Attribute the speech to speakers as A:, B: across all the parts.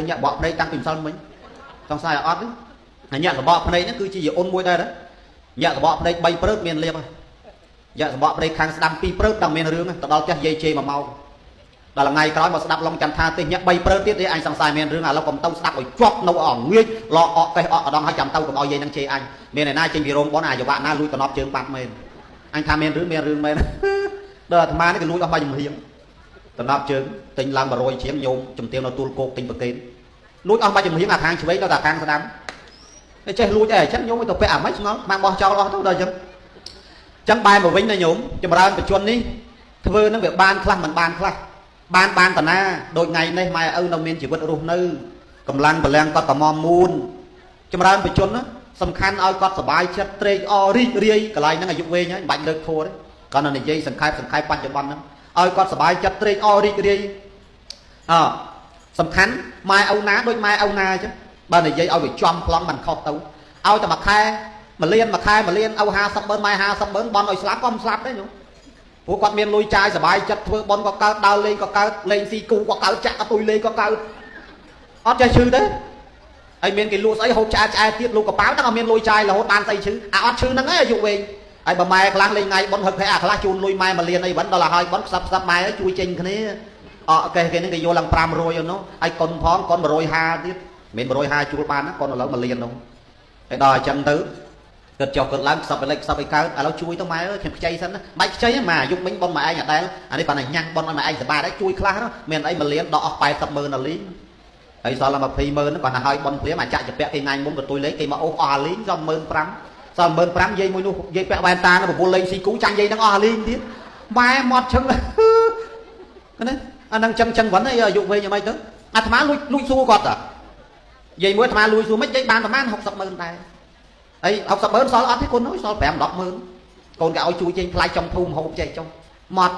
A: nhẹ bọ đây tăng tìm sao mình trong sai là ót đấy nhẹ của bọ đây nó cứ chỉ ôn môi đây đấy nhẹ của bọ đây bay prớt miền liệp nhẹ của bọ đây khang đam pi prớt đam miền rương tao đo chắc dây chê mà mau đó là ngày cái mà đạp long chăn tha tên nhẹ bay prớt tiếp đấy anh sang sai miền rương là lo cầm tao đạp ở chọc nâu ở nguyên lo ọ cái ọ đang hai trăm tao cầm ao dây đang chê anh miền này nay trên video bón này cho bạn na lui còn nọp trường bạc miền anh tham miền rương miền đó là mà cái lui ở bao nhiêu hiếm tao nọp trường tình lang mà rồi chiếm nhôm chùm tiêu nó tuôn cột tình bậc tên lui ở bao nhiêu hiếm là thang chỉ đó là thang đám cái chơi lui cái chắc nhôm cái tàu bẹ mấy nó mang bò cho nó thôi đời chứ chẳng bài mà vĩnh này nhôm cho mà ra phải chuồn đi thưa nó việc ban khăn mình ban tận na đôi ngày nay mai âu nông miền chỉ vượt ruộng nơi cầm lăng bờ leng có tầm mò muôn cho mà ra phải chuồn đó sầm khăn ao có sờ bài chất trê o ri cái này nó là dụng về nhá bệnh được thua đấy còn là này dây sầm khai pan cho ban đó ao có sờ bài chất trê o ri sầm khăn mai âu ná đôi mai âu na chứ ban này dây ao bị chom lắm mình khó tấu ao cho mà khai mà liên âu ha sắp bớn mai ha sắp bớn bon ơi slap con slap đấy nhỉ của con miền lôi chai sờ bài chất thưa bon có cao đau lên có cao lên si cu có cao chặt tôi lên có cao ót chơi chư đấy ai miền cái lúa ấy hộp chai tiếp lúa có báo tao miền lôi chai là hốt ban say chư ót chư nó ấy dụ về ai bà mai láng lên ngày bon hực hay lá chun lôi mai mà liền đây vẫn đó là hai bon sắp mai ấy chui trình cái này cái nó cái vô lăng pram rồi nó ai con phón con mà rồi ha tiếp miền mà rồi ha chui ban á con nó lớn mà liền đâu cái đòi chân tứ cực chọc cực lắm sập lại cao à nó chui tao mai ơi chay sẵn máy chay mà dùng bánh bon mà anh ở đây anh ấy còn này nhang bon mà anh sẽ ba đấy chui khá đó miền ấy mà liền đọ bài sập mờ là lý ấy sao là mà phi mờ nó còn là hai bon phía mà chạy chụp vẽ cái ngay muốn được tôi lấy cái mà ô lý do mờ pram sao mờ pram dây môi nu dây vẽ bàn ta nó một buôn lên xì cú chăn dây nó lý tiếp mai mọt chân là cái đấy anh đang chân vẫn ấy dụng về nhà mày tới à thà lui xua quạt à dây mũi thà lui xua mấy dây bàn thà học sập mờ này ấy học tập bớn sao ăn thấy con nói sao phải đọc mơn con gạo chui trên fly trong thùng hộp chạy trong mọt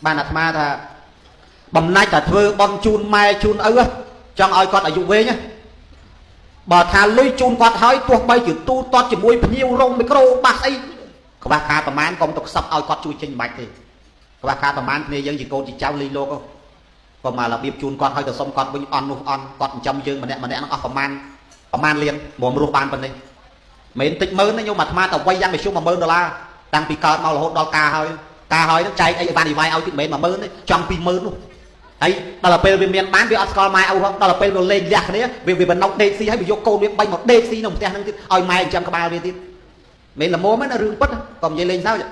A: bà nạt ma thà bầm nay cả thưa bon chun mai chun ư trong ơi con ở dụng về nhá bà thà lôi chun quạt hơi tuột bay chữ tu toát chỉ môi nhiều rong micro bạc ấy có bà kha tầm man con tục sập ơi con chui trên bạch thì có bà kha tầm man này dân chỉ cô chỉ trao ly lô không còn mà là biệp chun con hơi từ sông con bên on con chăm dương mà nè nó tầm man liền mồm ruột ban bên đây mình tích mơn nó nhưng mà ma tàu quay răng để xuống mà mơn đô la đang bị cờ mau là hốt đo ca hơi nó chạy ấy bạn đi vai ao chuyện mến mà mơn đấy trong pin mơn luôn ấy đó là pê miền bán với Oscar mai ao không đó là pê rồi lên giặc đấy vì mình nông DC hay bị vô cô bay một DC nồng te năng oi mai trăm cái bao đi tiếp mình là mua mấy nó rương pất còn dây lên sao vậy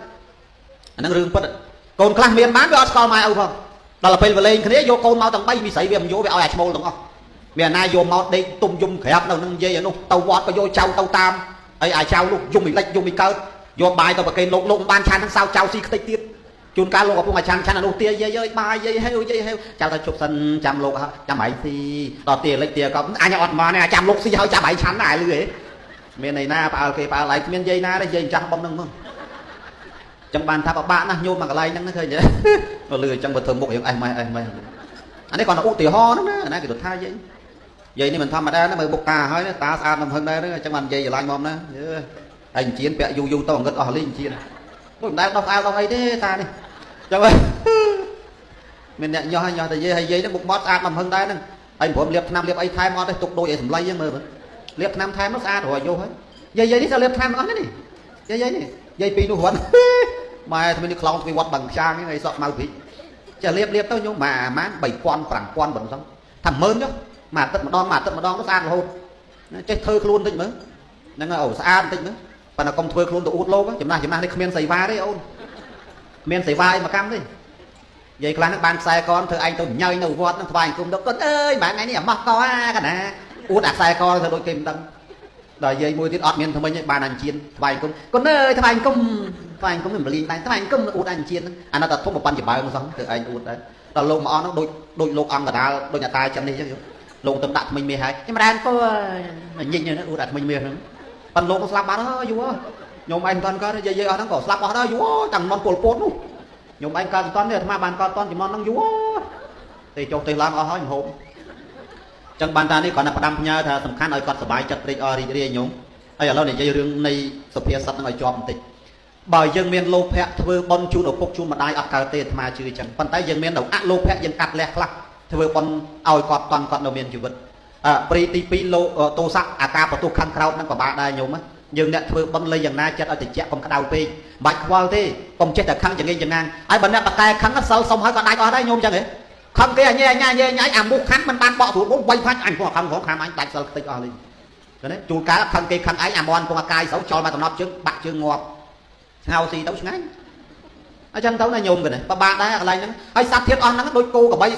A: nó rương pất còn class miền bán với Oscar mai ao không đó là pê lên cái vô cô mau tầng bay bị sấy vì vô bị oi small đúng không miền nay vô mau đây tung dung khẹp đâu nâng dây nó tàu vót có vô trâu tàu tam ấy ai trao luôn dùng mình lệch dùng mình cơ vô bài tao bật cây lộn ban chan tháng sau trao si tích tiết chun cá lộn ở ngoài chan là đầu tiên dây bài dây heo chào ta chụp sân trăm lộn trăm bảy thì đòi tiền lấy tiền có ai nhọt mà này trăm lộn si hơi trăm bảy chán lại lưỡi miền này na bà lại miền dây na đây dây trăm bông nâng trong bàn tháp bạn na nhôm mà cái này nó khơi vậy nó lười trong bật thơm bụng anh mày anh ấy còn là u tỉ ho nữa anh ấy cái đột thai vậy vậy nên mình thăm mà đây nó mới bục cà hơi nó ta sao nằm hơn đây đó trong bàn dây lại mồm đó anh chiến bẹ du tao ngất ở lên chiến tôi đang đọc ao đâu ấy thế ta đi cho ơi mình nhận nhỏ thì dây nó bục mót ăn nằm hơn đây nè anhผมliệp nam liệp ấy thay mót đây tục đôi thầm lây mơ liệp nam thay nó xa rồi vô hết dây đi sao liệp tham nó này dây này dây pi nó huấn mà mình đi clown vì quạt bằng trang cái này sợ mau bị chả liệp tao nhung mà máng 7 con phẳng con bẩn xong thằng mơn chứ mà tận mà đon nó xa rồi chơi thơ luôn tịnh mới nên là ổ xa tịnh nữa và là công thuê luôn tụ út lô á chấm na đây miền sấy va đấy ôn miền sấy vai mà cam đi vậy là nó ban xe con thưa anh tôi nhây nâu vót nó vài cùng đâu con ơi bạn ấy này mắc to cái nè út đặt xe con thưa đôi kim tâm rồi dây môi tiết ọt miền thông minh bàn anh chiên vài cùng con ơi thưa anh công mình liên tay thưa anh công út anh chiên anh nó đặt thuốc một ban chỉ bài không xong thưa anh út đấy là lông mà nó đôi lông ăn người ta đôi nhà ta chân đi chứ lông tâm đặt mình mê hay nhưng mà đang có nhìn như nó út đặt mình mê nữa phần lông slap bán nó vua nhôm anh toàn có dây nó có slap bán nó vua chẳng non cột cốt luôn nhôm anh cần toàn thì mà bàn con toàn chỉ non năng vua thì cho tiền làm ở hỏi hộp chẳng bàn ta này còn là đam nha thà tầm khăn ở con sờ bài chặt đi nhôm hay là lâu này dây rương này sập phía sắt nó cho một tịch bởi dân miền lô phe thưa bon chu đầu phục chu mà đai ở cà tê mà chưa chẳng phần tay dân miền đầu ác lô phe dân cắt lẹt lắc thưa bon ao cọt toàn cọt đầu miền chịu vật ព្រីទី2លោកតោស័កអាការបន្ទុះខាងក្រោតនឹងពិបាកដែរញោមយើងអ្នកធ្វើបន់លៃយ៉ាងណាចិត្តឲ្យតិចកុំក្តៅពេកបាច់ខ្វល់ទេកុំចេះតែខឹងចង្អេងចង្ងាងហើយបើអ្នកបកែខឹងសិលសុំហើយក៏ដាច់អស់ដែរញោមចឹងហ៎ខឹងគេញ៉ែអាមុខខាត់មិនបានបកស្រួលវៃផាច់អញផងខឹងផងខាំអញដាច់សិលខ្ទេចអស់លេងឃើញទេជួលកាលខឹងគេខឹងឯងអាមន់ផងអាកាយស្រូវចោលមកតំណប់ជើងបាក់ជើងងាប់ស្ងោស៊ីទៅឆ្ងាញ់អញ្ចឹងទៅណាញោមគេពិបាកដែរកន្លែងហ្នឹងហើយសត្វធាតុអស់ហ្នឹងដូចគោក្របី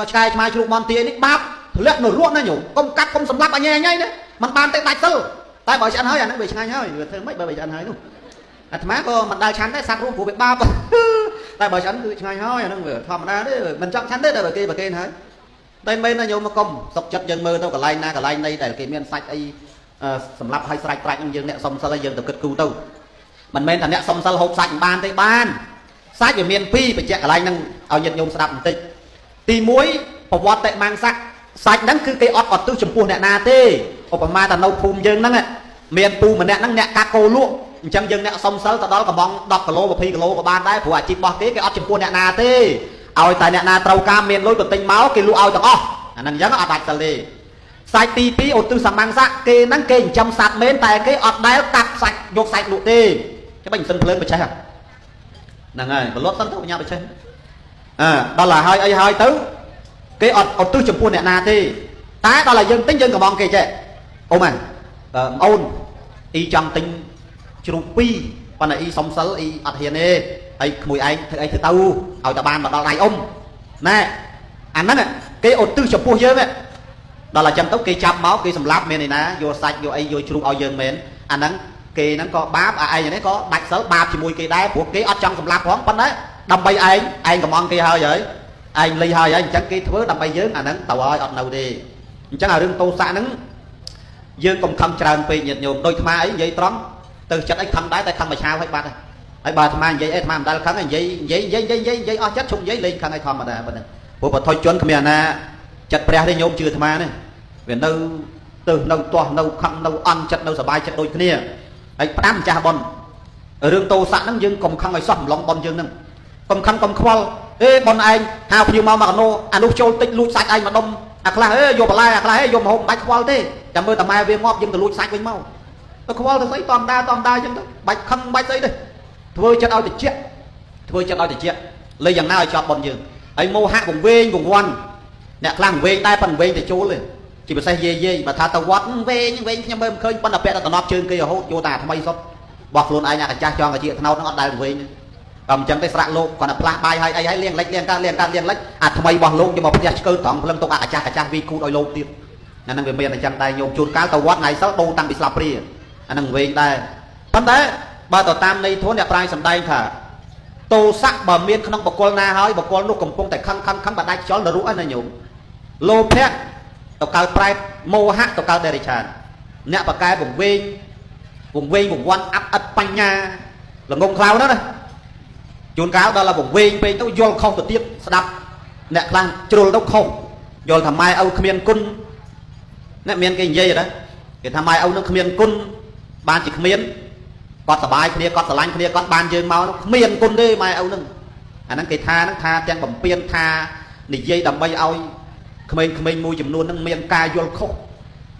A: ឆ្កែឆ្មាជ្រូកមន់ទានេះបាបធ្លាក់នៅរស់ណាញោមកុំកាត់កុំសម្លាប់អញឯងណាมันបានតែដាច់សិលតែបើឆ្អិនហើយអាហ្នឹងវាឆ្ងាញ់ហើយវាធ្វើម៉េចបើឆ្អិនហើយនោះអាត្មាក៏មិនដែលឆាន់ដែរសត្វរស់ព្រោះវាបាបតែបើឆ្អិនគឺឆ្ងាញ់ហើយអាហ្នឹងវាធម្មតាទេមិនចង់ឆាន់ទេតែបើគេហើយតែមិនណាញោមមកកុំសុកចិត្តយើងមើលទៅកន្លែងណាកន្លែងណីដែលគេមានសាច់អីសម្រាប់ឲ្យស្រេចត្រាច់នឹងយើងអ្នកសុំសិលឲ្យយើងទៅគិតគូរទៅមិនមែនថាអ្នកសុំសិលហូបសាច់មិនបានទេបានសាច់វាមាន2បញ្ជាក់កន្លែងហ្នឹងឲ្យញាតិញោមស្ដាប់បន្តិចទី1ប្រវត្តិម៉ាំងសាច់ហ្នឹងគឺគេអត់ទិសចំពោះអ្នកណាទេឧបមាថានៅភូមិយើងហ្នឹងមានពូម្នាក់ហ្នឹងអ្នកកាត់គោលក់អញ្ចឹងយើងអ្នកសុំសិលទៅដល់កំង10គីឡូ20គីឡូក៏បានដែរព្រោះអាជីពរបស់គេអត់ចំពោះអ្នកណាទេឲ្យតែអ្នកណាត្រូវការមានលុយក៏ទិញមកគេលក់ឲ្យទាំងអស់អាហ្នឹងអញ្ចឹងអត់ដាច់សិលទេសាច់ទី2ឧទ្ទិសសម្មាំងសាក់គេហ្នឹងគេចិញ្ចឹមសត្វមែនតែគេអត់ដែលកាត់សាច់យកសាច់លក់ទេគេបាញ់សិនភ្លើងបច្ចេះហ្នឹងហើយបលត់សិនទៅបញ្ញាបច្ចេះដល់ហើយអីហើយទៅគេអត់ឧទ្ទិសចំពោះអ្នកណាទេតែដល់តែយើងទិញយើងកំងគេចេះអូម៉ាអូនអ៊ីចង់ទិញជ្រូក2ប៉ុន្តែអ៊ីសុំសិលអ៊ីអត់ហ៊ានទេហើយក្មួយឯងធ្វើអីធ្វើទៅឲ្យតែបានមកដល់ដៃអ៊ំណែអាហ្នឹងគេឧទ្ទិសចំពោះយើងដល់តែចឹងទៅគេចាប់មកគេសម្លាប់មានឯណាយកសាច់យកអីយកជ្រូកឲ្យយើងមែនអាហ្នឹងគេហ្នឹងក៏បាបឯងនេះក៏ដាច់សិលបាបជាមួយគេដែរព្រោះគេអត់ចង់សម្លាប់ផងប៉ុន្តែដើម្បីឯងកំងគេហើយឯងលីហើយអញ្ចឹងគេធ្វើដើម្បីយើងអាហ្នឹងទៅឲ្យអត់នៅទេអញ្ចឹងអារឿងតោសៈហ្នឹងយើងកុំខឹងច្រើនពេកញាតិញោមដូចអាត្មាអីនិយាយត្រង់ទៅចិត្តអីខឹងដែរតែខឹងមួយឆាវហើយបាត់ហើយបើអាត្មានិយាយអីអាត្មាមិនដែលខឹងនិយាយអស់ចិត្តឈប់និយាយលេងខឹងឲ្យធម្មតាប៉ុណ្ណឹងព្រោះបថុជនគ្មានណាចិត្តព្រះទេញោមជឿអាត្មានេះវានៅទៅនៅទាស់នៅខឹងនៅអន់ចិត្តនៅសบายចិត្តដូចគ្នាហើយផ្ដាំម្ចាស់ប៉ុនរឿងតោសៈហ្នឹងយើងកុំខឹងឲ្យសោះម្លងប៉ុនយើងហ្នឹងកុំខឹងកុំខ្វល់ប៉ុនឯងហៅភ្ញៀវមកកណោអានោះចូលតិចលួចសាច់ឯងមកដុំអាខ្លះយកបន្លែអាខ្លះយកមកហូបមិនបាច់ខ្វល់ទេតែមើលតែម៉ែវាងាប់យើងទៅលួចសាច់វិញមកទៅខ្វល់ទៅស្អីតមតាអញ្ចឹងទៅបាច់ខឹងបាច់ស្អីទេធ្វើចិត្តឲ្យតិចលេយ៉ាងណាឲ្យជាប់ប៉ុនយើងហើយមោហៈវង្វេងវង្វាន់អ្នកខ្លះវង្វេងតែប៉ុនវង្វេងទៅចូលទេជាពិសេសយាយបើថាទៅវត្តវេងខ្ញុំមើលមិនឃើញប៉ុន្តែពាក់តែតំណប់ជើងគេរហូតយកតែថ្មីសុទ្ធបោះខ្លួនឯងអាកាចាស់ចង់កាជាថ្នោតហ្នឹងអត់ដែលវង្វេងតែមិនចឹងទេស្រាក់លោកគាត់តែផ្លាស់បាយឲ្យអីឲ្យលៀងលិចលៀងកើតលៀងលិចអាថ្មីរបស់លោកយកមកផ្ទះឆ្កើត្រង់ព្រលឹមទុកអាកាចាស់វីគូតឲ្យលោកទៀតអាហ្នឹងវាមានអញ្ចឹងដែរញោមជួនកាលទៅវត្តថ្ងៃសិលដូរតាំងពីស្លាប់ព្រាអាហ្នឹងវែងដែរប៉ុន្តែបើទៅតាមន័យធនអ្នកប្រាជ្ញសម្ដែងថាតោសៈបើមានក្នុងបុគ្គលណាហើយបុគ្គលនោះកំពុងតែខឹងបដាច់ខ្យល់នៅរੂណាញោមលោភៈទៅកើតប្រែតមោហៈទៅកើតដេរិឆានអ្នកបកែវង្វេងវង្វាន់អាប់អិតបញ្ញាល្ងងខ្លៅណាជួនកាលដល់តែវង្វេងពេកទៅយល់ខុសទៅទៀតស្ដាប់អ្នកខ្លះជ្រុលទៅខុសយល់ថាម៉ែឪគ្មានគុណអ្នកមានគេនិយាយដែរគេថាម៉ែឪនឹងគ្មានគុណបានជាគ្មានគាត់សប្បាយគ្នាគាត់ស្រឡាញ់គ្នាគាត់បានយើងមកនោះគ្មានគុណទេម៉ែឪនឹងអាហ្នឹងគេថាហ្នឹងថាទាំងបំពេញថានិយាយដើម្បីឲ្យក្មេងៗមួយចំនួនហ្នឹងមានការយល់ខុស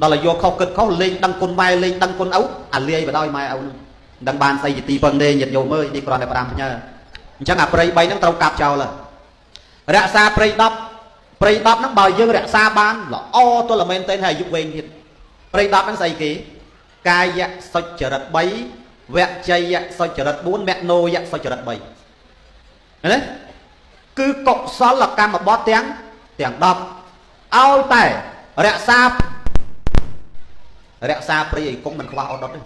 A: ដល់តែយកខុសគិតខុសលេងដឹងគុណម៉ែលេងដឹងគុណឪអាលាយបដ ாய் ម៉ែឪនឹងដឹងបានស្អីជាទីពឹងទេញាតិញោមអើយនេះគ្រាន់តែប្រាំផ្ញើអញ្ចឹងអាព្រៃ3ហ្នឹងត្រូវកាប់ចោលរក្សាព្រៃ10ហ្នឹងបើយើងរក្សាបានល្អទល់មែនទេហើយអាយុវែងទៀតព្រៃ10ហ្នឹងស្អីគេកាយសុចរិត3វចយសុចរិត4មនោយសុចរិត3ណាគឺកុសលកម្មបទទាំង10ឲ្យតែរក្សាព្រៃឲ្យគង់មិនខ្វះអត់ដុតទេ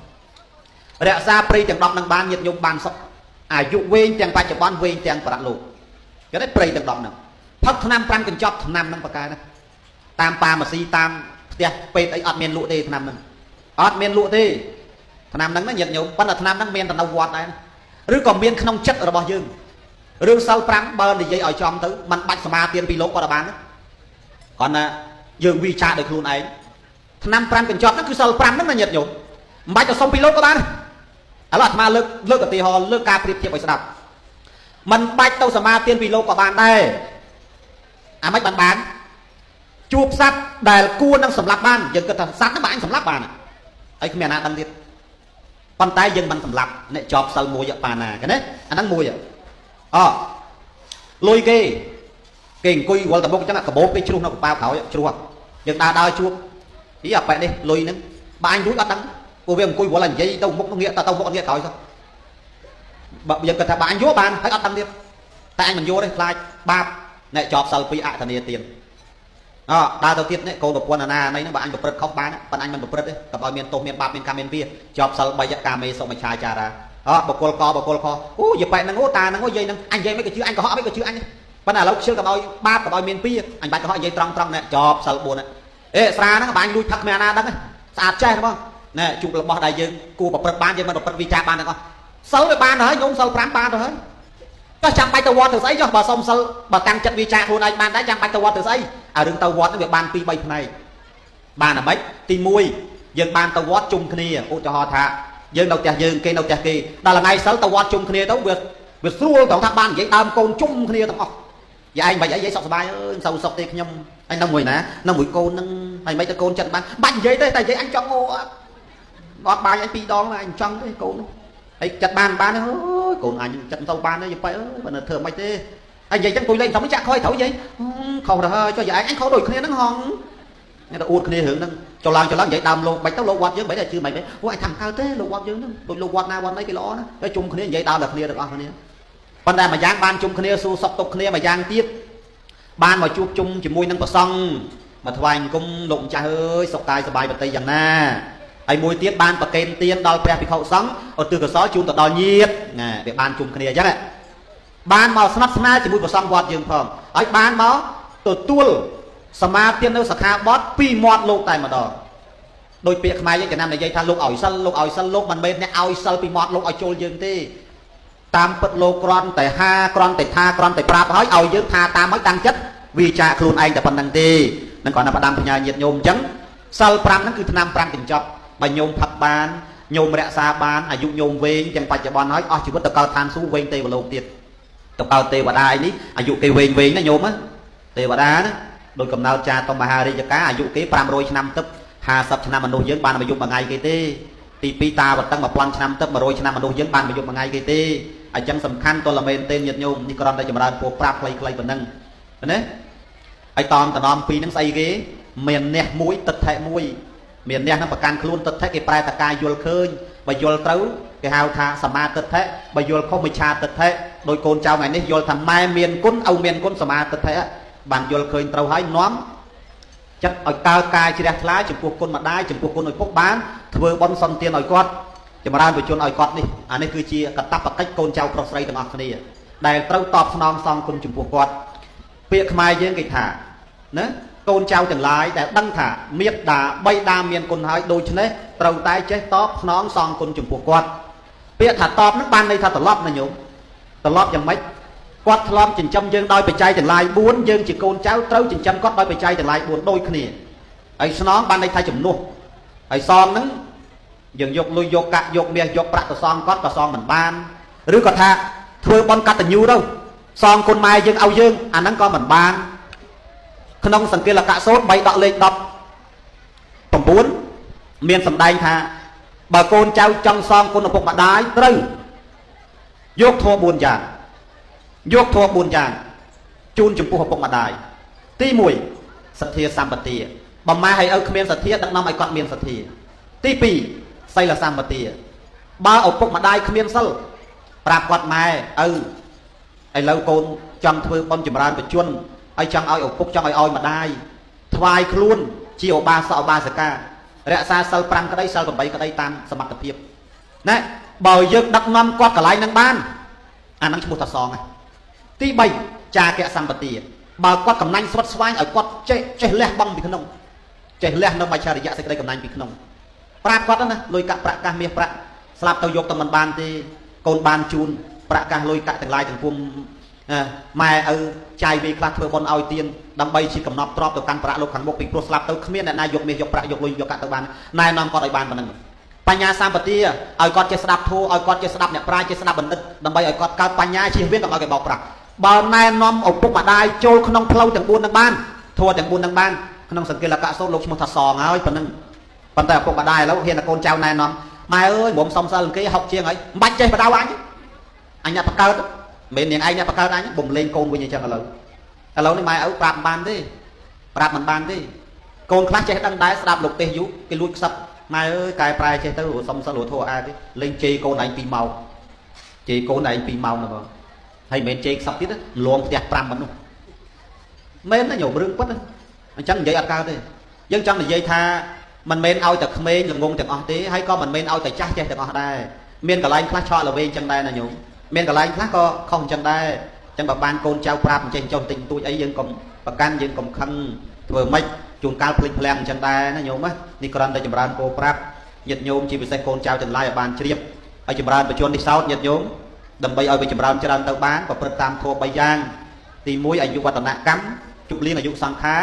A: រក្សាព្រៃទាំង10ហ្នឹងបានញាតិញោមបានសុខអាយុវែងទាំងបច្ចុប្បន្នវែងទាំងប្រាក់លោកគេទេព្រៃទាំង10ហ្នឹងផឹកថ្នាំ5កញ្ចប់ថ្នាំហ្នឹងបកកែណាតាមប៉ាម៉ាស៊ីតាមផ្ទះពេទ្យអីអត់មានលក់ទេថ្នាំហ្នឹងអត់មានលក់ទេថ្នាំហ្នឹងញាតិញោមប៉ុន្តែថ្នាំហ្នឹងមានតែនៅវត្តដែរឬក៏មានក្នុងចិត្តរបស់យើងរឿងសិល5បើនិយាយឲ្យចំទៅมันបាច់សមាទានពីលោកក៏បានគ្រាន់តែយើងវិចារដោយខ្លួនឯងថ្នាំ5កញ្ចប់ហ្នឹងគឺសិល5ហ្នឹងណាញាតិញោមមិនបាច់ទៅសុំពីលោកក៏បានឥឡូវអាត្មាលើកឧទាហរណ៍លើកការប្រៀបធៀបឲ្យស្ដាប់មិនបាច់ទៅសមាទានពីលោកក៏បានដែរអាមិនបាន ជួបសัตว์ដែលគួរនឹងសម្លាប់បានយើងគិតថាសัตว์ហ្នឹងបានសម្លាប់បានអីគ្មានអាណាដឹងទៀតប៉ុន្តែយើងមិនសម្លាប់អ្នកជាប់សិលមួយបាណាឃើញទេអាហ្នឹងមួយលុយគេអង្គុយវល់តមុខអញ្ចឹងកបោបគេជ្រុះនៅកប៉ាល់ក្រោយជ្រុះយើងដើរជួបអីអាប៉ែនេះលុយហ្នឹងបើអញរួចអត់ដឹងពួកវាអង្គុយវល់និយាយទៅមុខងាកទៅមុខងាកក្រោយទៅបើយើងគិតថាបើអញយកបានហើយអត់ដឹងទៀតតែអញមិនយកទេខ្លាចបាបអ្នកជាប់សិលពីអធនាទានដើរទៅទៀតនេះកូនប្រពន្ធអាណានេះបើអញប្រព្រឹត្តខុសបានប៉ុន្តែអញមិនប្រព្រឹត្តទេកុំឲ្យមានទោសមានបាបមានកម្មមានវាជាប់សិល3កាមេសុមិច្ឆាចារាបកុលខអូយប៉ែហ្នឹងអូតាហ្នឹងអូយាយហ្នឹងអញនិយាយមិនក៏ជឿអញកុហកមិនក៏ជឿអញប៉ុន្តែឥឡូវខ្ជិលកុំឲ្យបាបកុំឲ្យមានពីអញបាច់កុហកនិយាយត្រង់អ្នកជាប់សិល4ស្រាហ្នឹងបាញ់លួចផឹកគ្មានអាណាដឹងស្អាតចេះហ្មងណែជុករបស់ដែលយើងគួរប្រព្រឹត្តបានយើងមិនប្រព្រឹត្តវិចារបានទាំងអស់សិលវាបានហើយញោមសិល5បានទៅហើយចុះចាំបាច់ទៅវត្តទៅស្អីចុះបើសុំសិលបើតាំងចិត្តវិចារខ្លួនឯងបានដែរចាំបាច់ទៅវត្តទៅស្អីឲ្យរឿងទៅវត្តហ្នឹងវាបាន2 3ផ្នែកបានអ្មិចទី1យើងបានទៅវត្តជុំគ្នាឧទាហរណ៍ថាយើងនៅផ្ទះយើងគេនៅផ្ទះគេដល់ថ្ងៃសិលទៅវត្តជុំគ្នាទៅវាស្រួលត្រង់ថាបាននិយាយដើមកូនជុំគ្នាទាំងអស់យាយឯងមិនអីយាយសុខសប្បាយអើយសុខទេខ្ញុំអញនៅមួយណានៅមួយកូនហ្នឹងហើយមិនទៅកូនចិត្តបានបាច់និយាយទេតែនិយាយអញចង់អត់បាយអញ2 ដងអញចង់ទេកូនហើយចិត្តបានអើយកូនអញចិត្តទៅបានទេយាយប៉ែអើយបើនៅធ្វើមិនទេហើយនិយាយចឹងទុយលេងខ្ញុំចាក់ខ້ອຍត្រូវយាយខុសទៅហើយចុះយាយអញខុសដូចគ្នាហ្នឹងហងអ្នកទៅអួតគ្នារឿងហ្នឹងចុះឡើងនិយាយដើមលោកបាច់ទៅលោកវត្តយើងមិនតែជឿមិនទេអូអញថាមិនកើតទេលោកវត្តយើងហ្នឹងដូចលោកវត្តណាវត្តណីគេល្អណាហើយជុំគ្នានិយាយដើមតែគ្នាទាំងអស់គ្នាប៉ុន្តែមួយយ៉ាងបានជុំគ្នាសួរសុខទុក្ខគ្នាមួយយ៉ាងទៀតបានមកជួបជុំជាមួយនឹងព្រះសង្ឃមកថ្វាយអង្គមលោកម្ចាស់អើយសុខកាយសប្បាយបតីយ៉ាងណាហើយមួយទៀតបានប្រកេនទានដល់ព្រះភិក្ខុសង្ឃឧទ្ទិសកុសលជូនទៅដល់ញាតិណាវាបានជុំគ្នាអញ្ចឹងបានមកស្និទ្ធស្នាលជាមួយព្រះសង្ឃវត្តយើងផងហើយបានមកទទួលសមាទាននៅសិក្ខាបទពីមាត់លោកតែម្ដងដោយពាក្យខ្មែរយើងចំណាំនិយាយថាលោកឲ្យសិលលោកមិនមែនអ្នកឲ្យសិលពីមាត់លោកឲ្យចូលយើងទេតាមពិតលោកគ្រាន់តែហាគ្រាន់តែថាគ្រាន់តែប្រាប់ឲ្យយើងថាតាមឲ្យតាំងចិត្តវាចាក់ខ្លួនឯងតែប៉ុណ្្នឹងទេនឹងគ្រាន់តែផ្ដាំបញ្ញាញាតិញោមអញ្ចឹងសិល5ហ្នឹងគឺឆ្នាំ5កញ្ចប់បើញោមផឹកបានញោមរក្សាបានអាយុញោមវែងទាំងបច្ចុប្បន្នហើយអស់ជីវិតទៅកើតឋានសួគ៌វែងទេវលោកទៀតទៅកើតទេវតាឯនេះអាយុគេវែងណាញោមទេវតាណាដោយកំណើតចាតមហារាជការអាយុគេ500ឆ្នាំទឹក50ឆ្នាំមនុស្សយើងបានអាយុមួយថ្ងៃគេទេទី2តាវតឹង1000ឆ្នាំទឹក100ឆ្នាំមនុស្សយើងបានអាយុមួយថ្ងៃគេទេអញ្ចឹងសំខាន់តលមែនទេញាតិញោមនេះគ្រាន់តែចម្រើនពោប្រាប់ខ្លីៗប៉ុណ្ណឹងណាហើយតំពីហ្នឹងស្អីគេមានអ្នកមួយទឹកថែមួយមានអ្នកហ្នឹងប្រកាន់ខ្លួនទឹកថែគេប្រែតកាយយល់ឃើញបើយល់ត្រូវគេហៅថាសមាទិដ្ឋិបើយល់ខុសមិច្ឆាទិដ្ឋិដោយកូនចៅថ្ងៃនេះយល់ថាម៉ែមានគុណឪមានគុណសមាទិដ្ឋិបានយល់ឃើញត្រូវហើយនាំចិត្តឲ្យកើតកាយជ្រះថ្លាចំពោះគុណម្ដាយចំពោះគុណឪពុកបានធ្វើបុណ្យសន្តានឲ្យគាត់ចម្រើនបញ្ជនឲ្យគាត់នេះអានេះគឺជាកតបកិច្ចកូនចៅប្រុសស្រីទាំងអស់គ្នាដែលត្រូវតបស្នងសងគុណចំពោះគាត់ពាក្យខ្មែរយើងគេថាណាកូនចៅទាំងឡាយដែលដឹងថាមេត្តាបៃតាមានគុណហើយដូច្នេះត្រូវតែចេះតបស្នងសងគុណចំពោះគាត់ពាក្យថាតបនឹងបានន័យថាត្រឡប់ណាញោមត្រឡប់យ៉ាងម៉េចគាត់ធ្លាប់ចិញ្ចឹមយើងដោយបច្ច័យទាំងឡាយ4យើងជាកូនចៅត្រូវចិញ្ចឹមគាត់ដោយបច្ច័យទាំងឡាយ4ដូចគ្នាហើយស្នងបានន័យថាជំនួសហើយសងហ្នឹងយើងយកលុយយកកាក់យកមាសយកប្រាក់ទៅសងគាត់ក៏សងមិនបានឬក៏ថាធ្វើបន់កតញ្ញូទៅសងគុណម៉ែយើងឲ្យយើងអាហ្នឹងក៏មិនបានក្នុងសង្កេលកសោត3ដកលេខ19មានសម្ដែងថាបើកូនចៅចង់សងគុណឪពុកម្ដាយត្រូវយកធម៌4យ៉ាងជូនចំពោះឪពុកម្ដាយទី1សទ្ធាសម្បទាបើម៉ែឲ្យឪគ្មានសទ្ធាដឹកនាំឲ្យគាត់មានសទ្ធាទី2សីលសម្បទាបើឪពុកម្ដាយគ្មានសិលប្រាប់គាត់ម៉ែឪឥឡូវកូនចង់ធ្វើបុណ្យចម្រើនបញ្ជនហើយចង់ឲ្យឪពុកចង់ឲ្យម្ដាយថ្វាយខ្លួនជាឧបាសកឧបាសិការក្សាសិល5ក្តីសិល8ក្តីតាមសមត្ថភាពណាបើយើងដឹកនាំគាត់កន្លែងហ្នឹងបានអាហ្នឹងឈ្មោះថាសងហើយទី3ចាកៈសម្បទាបើគាត់កំណាញ់ស្វិតស្វាញឲ្យគាត់ចេះលះបង់ពីក្នុងចេះលះនៅមច្ឆរិយៈសេចក្តីកំណាញ់ពីក្នុងប្រាប់គាត់ណាលុយកាក់ប្រាក់កាសមាសប្រាក់ស្លាប់ទៅយកទៅមិនបានទេកូនបានជូនប្រាក់កាសលុយកាក់ទាំងឡាយទាំងពុំម៉ែឪចាយវាខ្លះធ្វើបុណ្យឲ្យទានដើម្បីជាកំណប់ទ្រព្យទៅកាន់ប្រាក់លោកខាងមុខពីព្រោះស្លាប់ទៅគ្មានអ្នកណាយកមាសយកប្រាក់យកលុយយកកាក់ទៅបានណែនាំគាត់ឲ្យបានប៉ុណ្ណឹងបញ្ញាសម្បទាឲ្យគាត់ចេះស្ដាប់ធម៌ឲ្យគាត់ចេះស្ដាប់អ្នកប្រាជ្ញចេះស្ដាប់បណ្ឌិតដើម្បីឲ្យគាត់កើតបញ្ញាជៀសវាងកុំឲ្យគេបោកប្រាស់បើណែនាំឪពុកម្ដាយចូលក្នុងផ្លូវទាំង4នឹងបានធម៌ទាំង4នឹងបាន ក្នុងសង្កេតលកសូត្រលោកឈ្មោះថាសងហើយប៉ុណ្ណឹងប៉ុន្តែឪពុកម្ដាយឥឡូវហ៊ានតែកូនចៅណែនាំម៉ែអើយមុំសំសិលគេហុកជាងហើយមិនបាច់ចេះបដៅអញអ្នកបកើតមិននាងឯងអ្នកបកើតអញបំលេងកូនវិញអញ្ចឹងឥឡូវនេះម៉ែឪប្រាប់មិនបានទេប្រាប់មិនបានទេកូនខ្លះចេះដឹងដែរស្ដាប់លោកទេសយុគេលួចខ្សឹបម៉ែអើយកែប្រែចេះទៅសំសិលធัวអាទេលេងជេរកូនឯង2ម៉ោងជេរកូនឯង2ម៉ោងណាបងហើយមិនមែនជេរខ្សឹបទៀតលងផ្ទះ5មិននោះមែនណាញោមរឿងពិតអញ្ចឹងនិយាយអត់កើតទេយើងចង់និយាយថាមិនមែនឲ្យតែក្មេងល្ងងទាំងអស់ទេហើយក៏មិនមែនឲ្យតែចាស់ចេះទាំងអស់ដែរមានកន្លែងខ្លះឆក់ល្វែងអញ្ចឹងដែរណាញោមមានកន្លែងខ្លះក៏ខុសអញ្ចឹងដែរអញ្ចឹងបើបានកូនចៅប្រាប់អញ្ចឹងចុះតិចតួចអីយើងកុំប្រកាន់យើងកុំខឹងធ្វើម៉េចជួនកាលភ្លេចភ្លាំងអញ្ចឹងដែរណាញោមនេះគ្រាន់តែចម្រើនពោប្រាប់ញាតិញោមជាពិសេសកូនចៅទាំងឡាយឲ្យបានជ្រាបហើយចម្រើនបច្ចុប្បន្ននេះសោតញាតិញោមដើម្បីឲ្យវាចម្រើនច្រើនទៅបានប្រព្រឹត្តតាមធម៌3យ៉ាងទី1អាយុវឌ្ឍនកម្មជប់លៀងអាយុសង្ខារ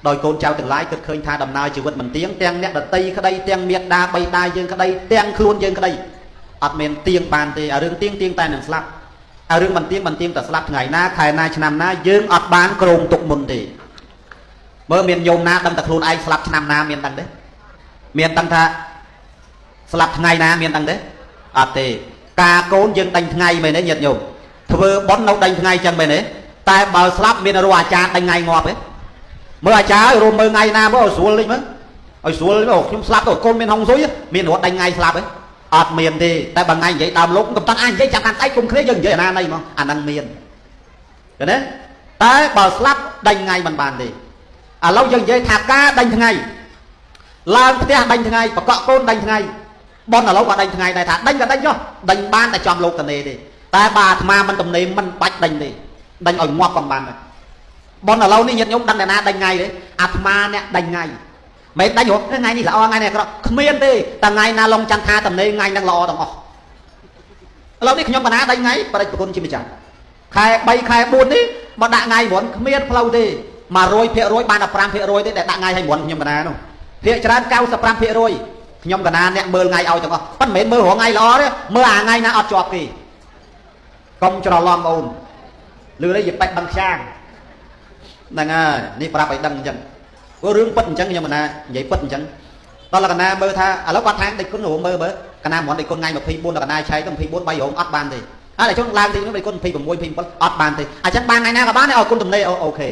A: ដោយកូនចៅទាំងឡាយគិតឃើញថាដំណើរជីវិតមិនទៀងទាំងអ្នកដតីក្តីទាំងមេដាបៃតាយើងក្តីទាំងខ្លួនយើងក្តីអត់មានទៀងបានទេអារឿងទៀងតែនឹងស្លាប់អារឿងមិនទៀងតែស្លាប់ថ្ងៃណាខែណាឆ្នាំណាយើងអត់បានក្រងទុកមុនទេមើលមានញោមណាដឹងតែខ្លួនឯងស្លាប់ឆ្នាំណាមានដឹងទេមានដឹងថាស្លាប់ថ្ងៃណាមានដឹងទេអត់ទេការកូនយើងដេញថ្ងៃមែនទេញាតិញោមធ្វើបន់នៅដេញថ្ងៃចឹងមែនទេតែបើស្លាប់មានរੂអាចារ្យដេញថ្ងៃងាប់ទេមើលអាចារ្យរួមមើលថ្ងៃណាមកឲ្យស្រួលតិចមើលឲ្យស្រួលខ្ញុំស្លាប់ទៅកូនមានហុងស៊ុយមានរត់ដេញថ្ងៃស្លាប់ទេអត់មានទេតែបើថ្ងៃនិយាយដើមលោកកំតាំងអាចនិយាយចាំកាន់ស្អែកគុំគ្នាយើងនិយាយអាណាណីហ្មងអាហ្នឹងមានឃើញទេតែបើស្លាប់ដេញថ្ងៃមិនបានទេឥឡូវយើងនិយាយថាការដេញថ្ងៃឡើងផ្ទះដេញថ្ងៃបកកកូនដេញថ្ងៃបនឥឡូវក៏ដេញថ្ងៃដែរថាដេញក៏ដេញចុះដេញបានតែចំលោកតនេទេតែបើអាត្មាមិនតំណេមិនបាច់ដេញទេដេញឲ្យងាប់ក៏បានដែរបនឥឡូវនេះញាតិញោមដឹងតែណាដេញថ្ងៃទេអាត្មាអ្នកដេញថ្ងៃមិនដេញហ៎ថ្ងៃនេះល្អថ្ងៃនេះអាក្រក់គ្មានទេតែថ្ងៃណាឡុងចន្ទថាតំណេថ្ងៃហ្នឹងល្អទាំងអស់ឥឡូវនេះខ្ញុំកណាដេញថ្ងៃបរិទ្ធប្រគុណជាម្ចាស់ខែ3ខែ4នេះបើដាក់ថ្ងៃមុនគ្មានផ្លូវទេ 100% បានតែ 5% ទេដែលដាក់ថ្ងៃឲ្យមុនខ្ញុំកណានោះភាគច្រើន 95% ខ្ញុំកណាអ្នកមើលថ្ងៃឲ្យទាំងអស់ប៉ុន្តែមិនមើលរងថ្ងៃល្អទេមើលអាថ្ងៃណាអត់ជាប់គេកុំច្រឡំអូនលឺនេះយពេកដឹងខ្យាងហ្នឹងហើយនេះប្រាប់ឲ្យដឹងអញ្ចឹងព្រោះរឿងពិតអញ្ចឹងខ្ញុំកណានិយាយពិតអញ្ចឹងដល់កណាមើលថាឥឡូវគាត់ថាដេកគុណមើលកណាមិនដេកគុណថ្ងៃ24ដល់កណាឆែកទៅ24 3រងអត់បានទេហើយតែចុះឡើងទីនោះដេកគុណ26 27អត់បានទេអញ្ចឹងបានថ្ងៃណាក៏បានដែរឲ្យគុណទំនេរអូខេ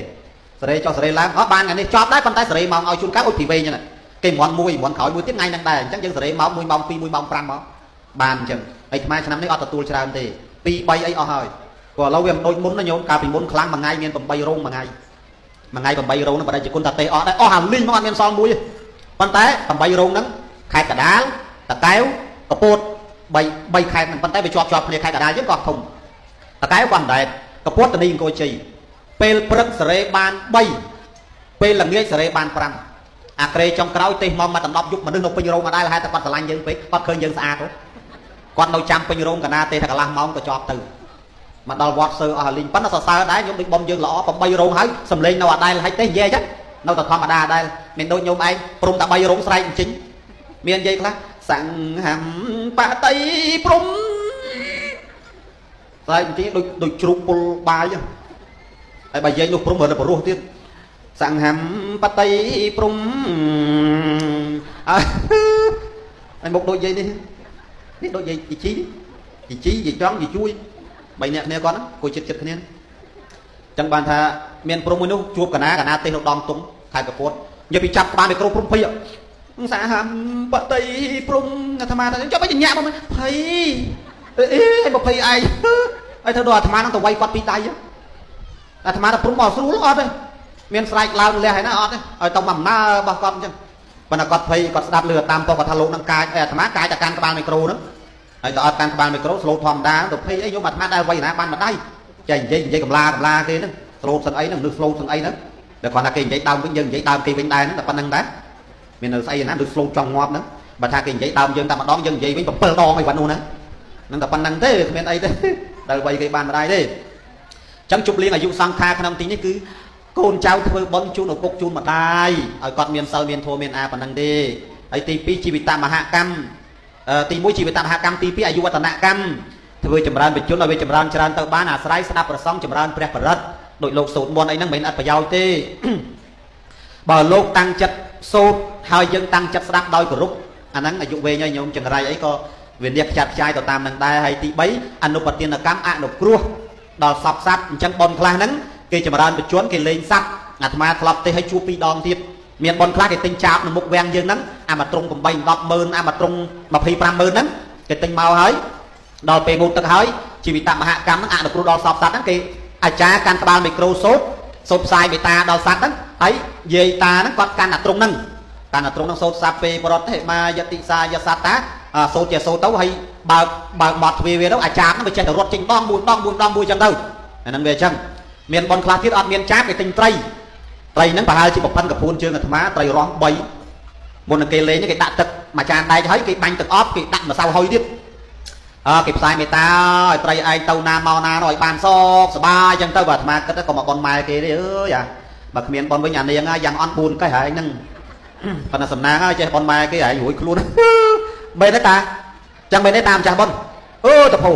A: សេរីចុះសេរីឡើងអត់បានថ្ងៃនេះចប់ដែរប៉ុន្តែសេរីមកឲ្យជួនកាលអុចពីវែងអញ្ចឹងគេមន់មួយក្រោយមួយទៀតថ្ងៃហ្នឹងដែរអញ្ចឹងយើងសេរីមក1ម៉ោង2 1ម៉ោង5មកបានអញ្ចឹងហើយថ្មឆ្នាំនេះអត់ទទួលច្រើនទេ2 3អីអស់ហើយព្រោះឥឡូវវាមិនដូចមុនណាញោមកាលពីមុនខ្លាំងមួយថ្ងៃមាន8រោងមួយថ្ងៃ8រោងហ្នឹងបើតែជាគុណតាទេអត់ដែរអស់អាលីងមកអត់មានសល់មួយទេប៉ុន្តែ8រោងហ្នឹងខេត្តកដាលតាកែវកពត3ខេត្តហ្នឹងប៉ុន្តែវាជាប់គ្នាខេត្តកដាលយើងក៏ធំតាកែវក៏មិនដែរកពតតានីអង្គរជ័យពេលព្រឹកសេរីបាន3ពេលល្ងាចសេរីបាន5អាក្រេចុងក្រោយទេសមកដណ្ដប់យុគមនុស្សនៅពេញរោងអត់ដែរហេតុតែគាត់ស្រឡាញ់យើងពេកគាត់ឃើញយើងស្អាតគាត់នៅចាំពេញរោងកណាទេថាកន្លះម៉ោងក៏ជាប់ទៅមកដល់វត្តសើអស់លីងប៉ុន្តែសរសើរដែរខ្ញុំដូចបំយើងល្អ8រោងហើយសំលេងនៅអត់ដែរហើយទេនិយាយអញ្ចឹងនៅតែធម្មតាដែរមានដូចញោមឯងព្រមតែ3រោងស្រែកអញ្ចឹងមាននិយាយខ្លះសង្ហំបតីព្រំស្រែកអញ្ចឹងដូចជ្រូកពុលបាយហើយបើយើងនោះព្រំមើលទៅព្រោះទៀតសង្ហំបតីព្រំហើយមកដូចយាយនេះដូចយាយជីយាយចង់យាយជួយ3នាក់គ្នាគាត់គួយចិត្តគ្នាអញ្ចឹងបានថាមានព្រំមួយនោះជួបកណាទេសនៅដំទុំខេត្តកពតនិយាយពីចាប់ក្បាលមីក្រូព្រំភ័យសាហាំបតីព្រំអាត្មាថាចុះមិនញ៉ាក់មកភ័យអីមកភ័យឯងហើយធ្វើដល់អាត្មានឹងទៅវាយគាត់ពីដៃអាត្មាទៅព្រំមកស្រួលអត់ទេមានស្រែកឡើងលះហើយណាអត់ទេឲ្យទៅមកដំណើររបស់គាត់អញ្ចឹងប៉ុន្តែគាត់ភ័យគាត់ស្ដាប់លឺតាមប៉ុគាត់ថាលោកនឹងកាយអាត្មាកាយតែកាន់ក្បាលមីក្រូហ្នឹងហើយទៅអត់កាន់ក្បាលមីក្រូស្លូតធម្មតាទៅភ័យអីខ្ញុំអាត្មាដែរវាយណាបានម្ដាយចេះនិយាយកំឡាគេហ្នឹងស្លូតសឹងអីហ្នឹងនឹងស្លូតសឹងអីហ្នឹងតែគាត់ថាគេនិយាយដើមវិញយើងនិយាយដើមគេវិញដែរហ្នឹងតែប៉ុណ្្នឹងដែរមាននៅស្អីណាដូចស្លូតចង់ងាប់ហ្នឹងបើថាគេនិយាយដើមយើងតែម្ដងយើងនិយាយវិញ7ដងអីវ៉ាន់នោះហ្នឹងតែប៉ុណ្្នឹងទេគ្មានអីទេដល់វាយគេបានម្ដាយទេអញ្ចឹងជប់លៀងអាយុសង្ខារក្នុងទីនេះគឺកូនចៅធ្វើបុណ្យជូនឪពុកជូនម្ដាយឲ្យគាត់មានសិលមានធម៌មានអាប៉ុណ្្នឹងទេហើយទី2ជីវិតមហកម្មទី1ជីវិតមហកម្មទី2អាយុវឌ្ឍនកម្មធ្វើចម្រើនបច្ចុប្បន្នឲ្យវាចម្រើនច្រើនទៅបានអាស្រ័យស្ដាប់ប្រសងចម្រើនព្រះបរិត្តដោយលោកសូត្រមន្តអីហ្នឹងមិនមែនអត់ប្រយោជន៍ទេ បើលោកតាំងចិត្តសូត្រហើយយើងតាំងចិត្តស្ដាប់ដោយគោរពអាហ្នឹងអាយុវែងហើយញោមចង្រៃអីក៏វាលះខ្ចាត់ខ្ចាយទៅតាមនឹងដែរហើយទី3អនុបទានកម្មអនុគ្រោះដល់សពសត្វអញ្ចឹងបនខ្លះហ្នឹងគេចម្រើនបច្ចុប្បន្នគេលេងសัตว์អាត្មាធ្លាប់ទេឲ្យជួប2ដងទៀតមានបនខ្លះគេទិញចាបនៅមុខវាំងយើងហ្នឹងអាមកត្រង់8 10ម៉ឺនអាមកត្រង់25ម៉ឺនហ្នឹងគេទិញមកហើយដល់ពេលងូតទឹកហើយជីវិតមហកម្មហ្នឹងអនុគ្រោះដល់សពសត្វហ្នឹងគេអាចារ្យកាន់ក្បាលមីក្រូសូត្រផ្សាយមេត្តាដល់សត្វហ្នឹងហើយយាយតាហ្នឹងគាត់កាន់អាត្រង់ហ្នឹងកាន់អាត្រង់ហ្នឹងសូត្រសាពេបរតហេមាយតិសាយសត្តាសូត្រជាសូត្រទៅហើយបើបត់ទ្វាវាទៅអាចារ្យហ្នឹងវាចេះតែរត់ចេញដង4 ដង 4 ដង 1 ចឹងទៅអាហ្នឹងវាអញ្ចឹងមានបនខ្លះទៀតអត់មានចាបគេទិញត្រីហ្នឹងប្រហែលជាប្រព័ន្ធកពួនជើងអាត្មាត្រីរស់3មុននឹងគេលេងគេដាក់ទឹកមួយចានដែកហើយគេបាញ់ទឹកអប់គេដាក់ម្សៅហុយទៀតគេផ្សាយមេត្តាឲ្យត្រីឯងទៅណាមកណាឲ្យបានសោកសบายអញ្ចឹងទៅបាទអាត្មាគិតទៅក៏មកបនម៉ែគេទេអើយអាបើគ្មានបនវិញអានាងយ៉ាងអត់4កេះហើយហ្នឹងប៉ុន្តែសំណាងហើយចេះបនម៉ែគេហើយរួយខ្លួនបែរទេតាចឹងបែរទេតាមចាស់បនអូតភោ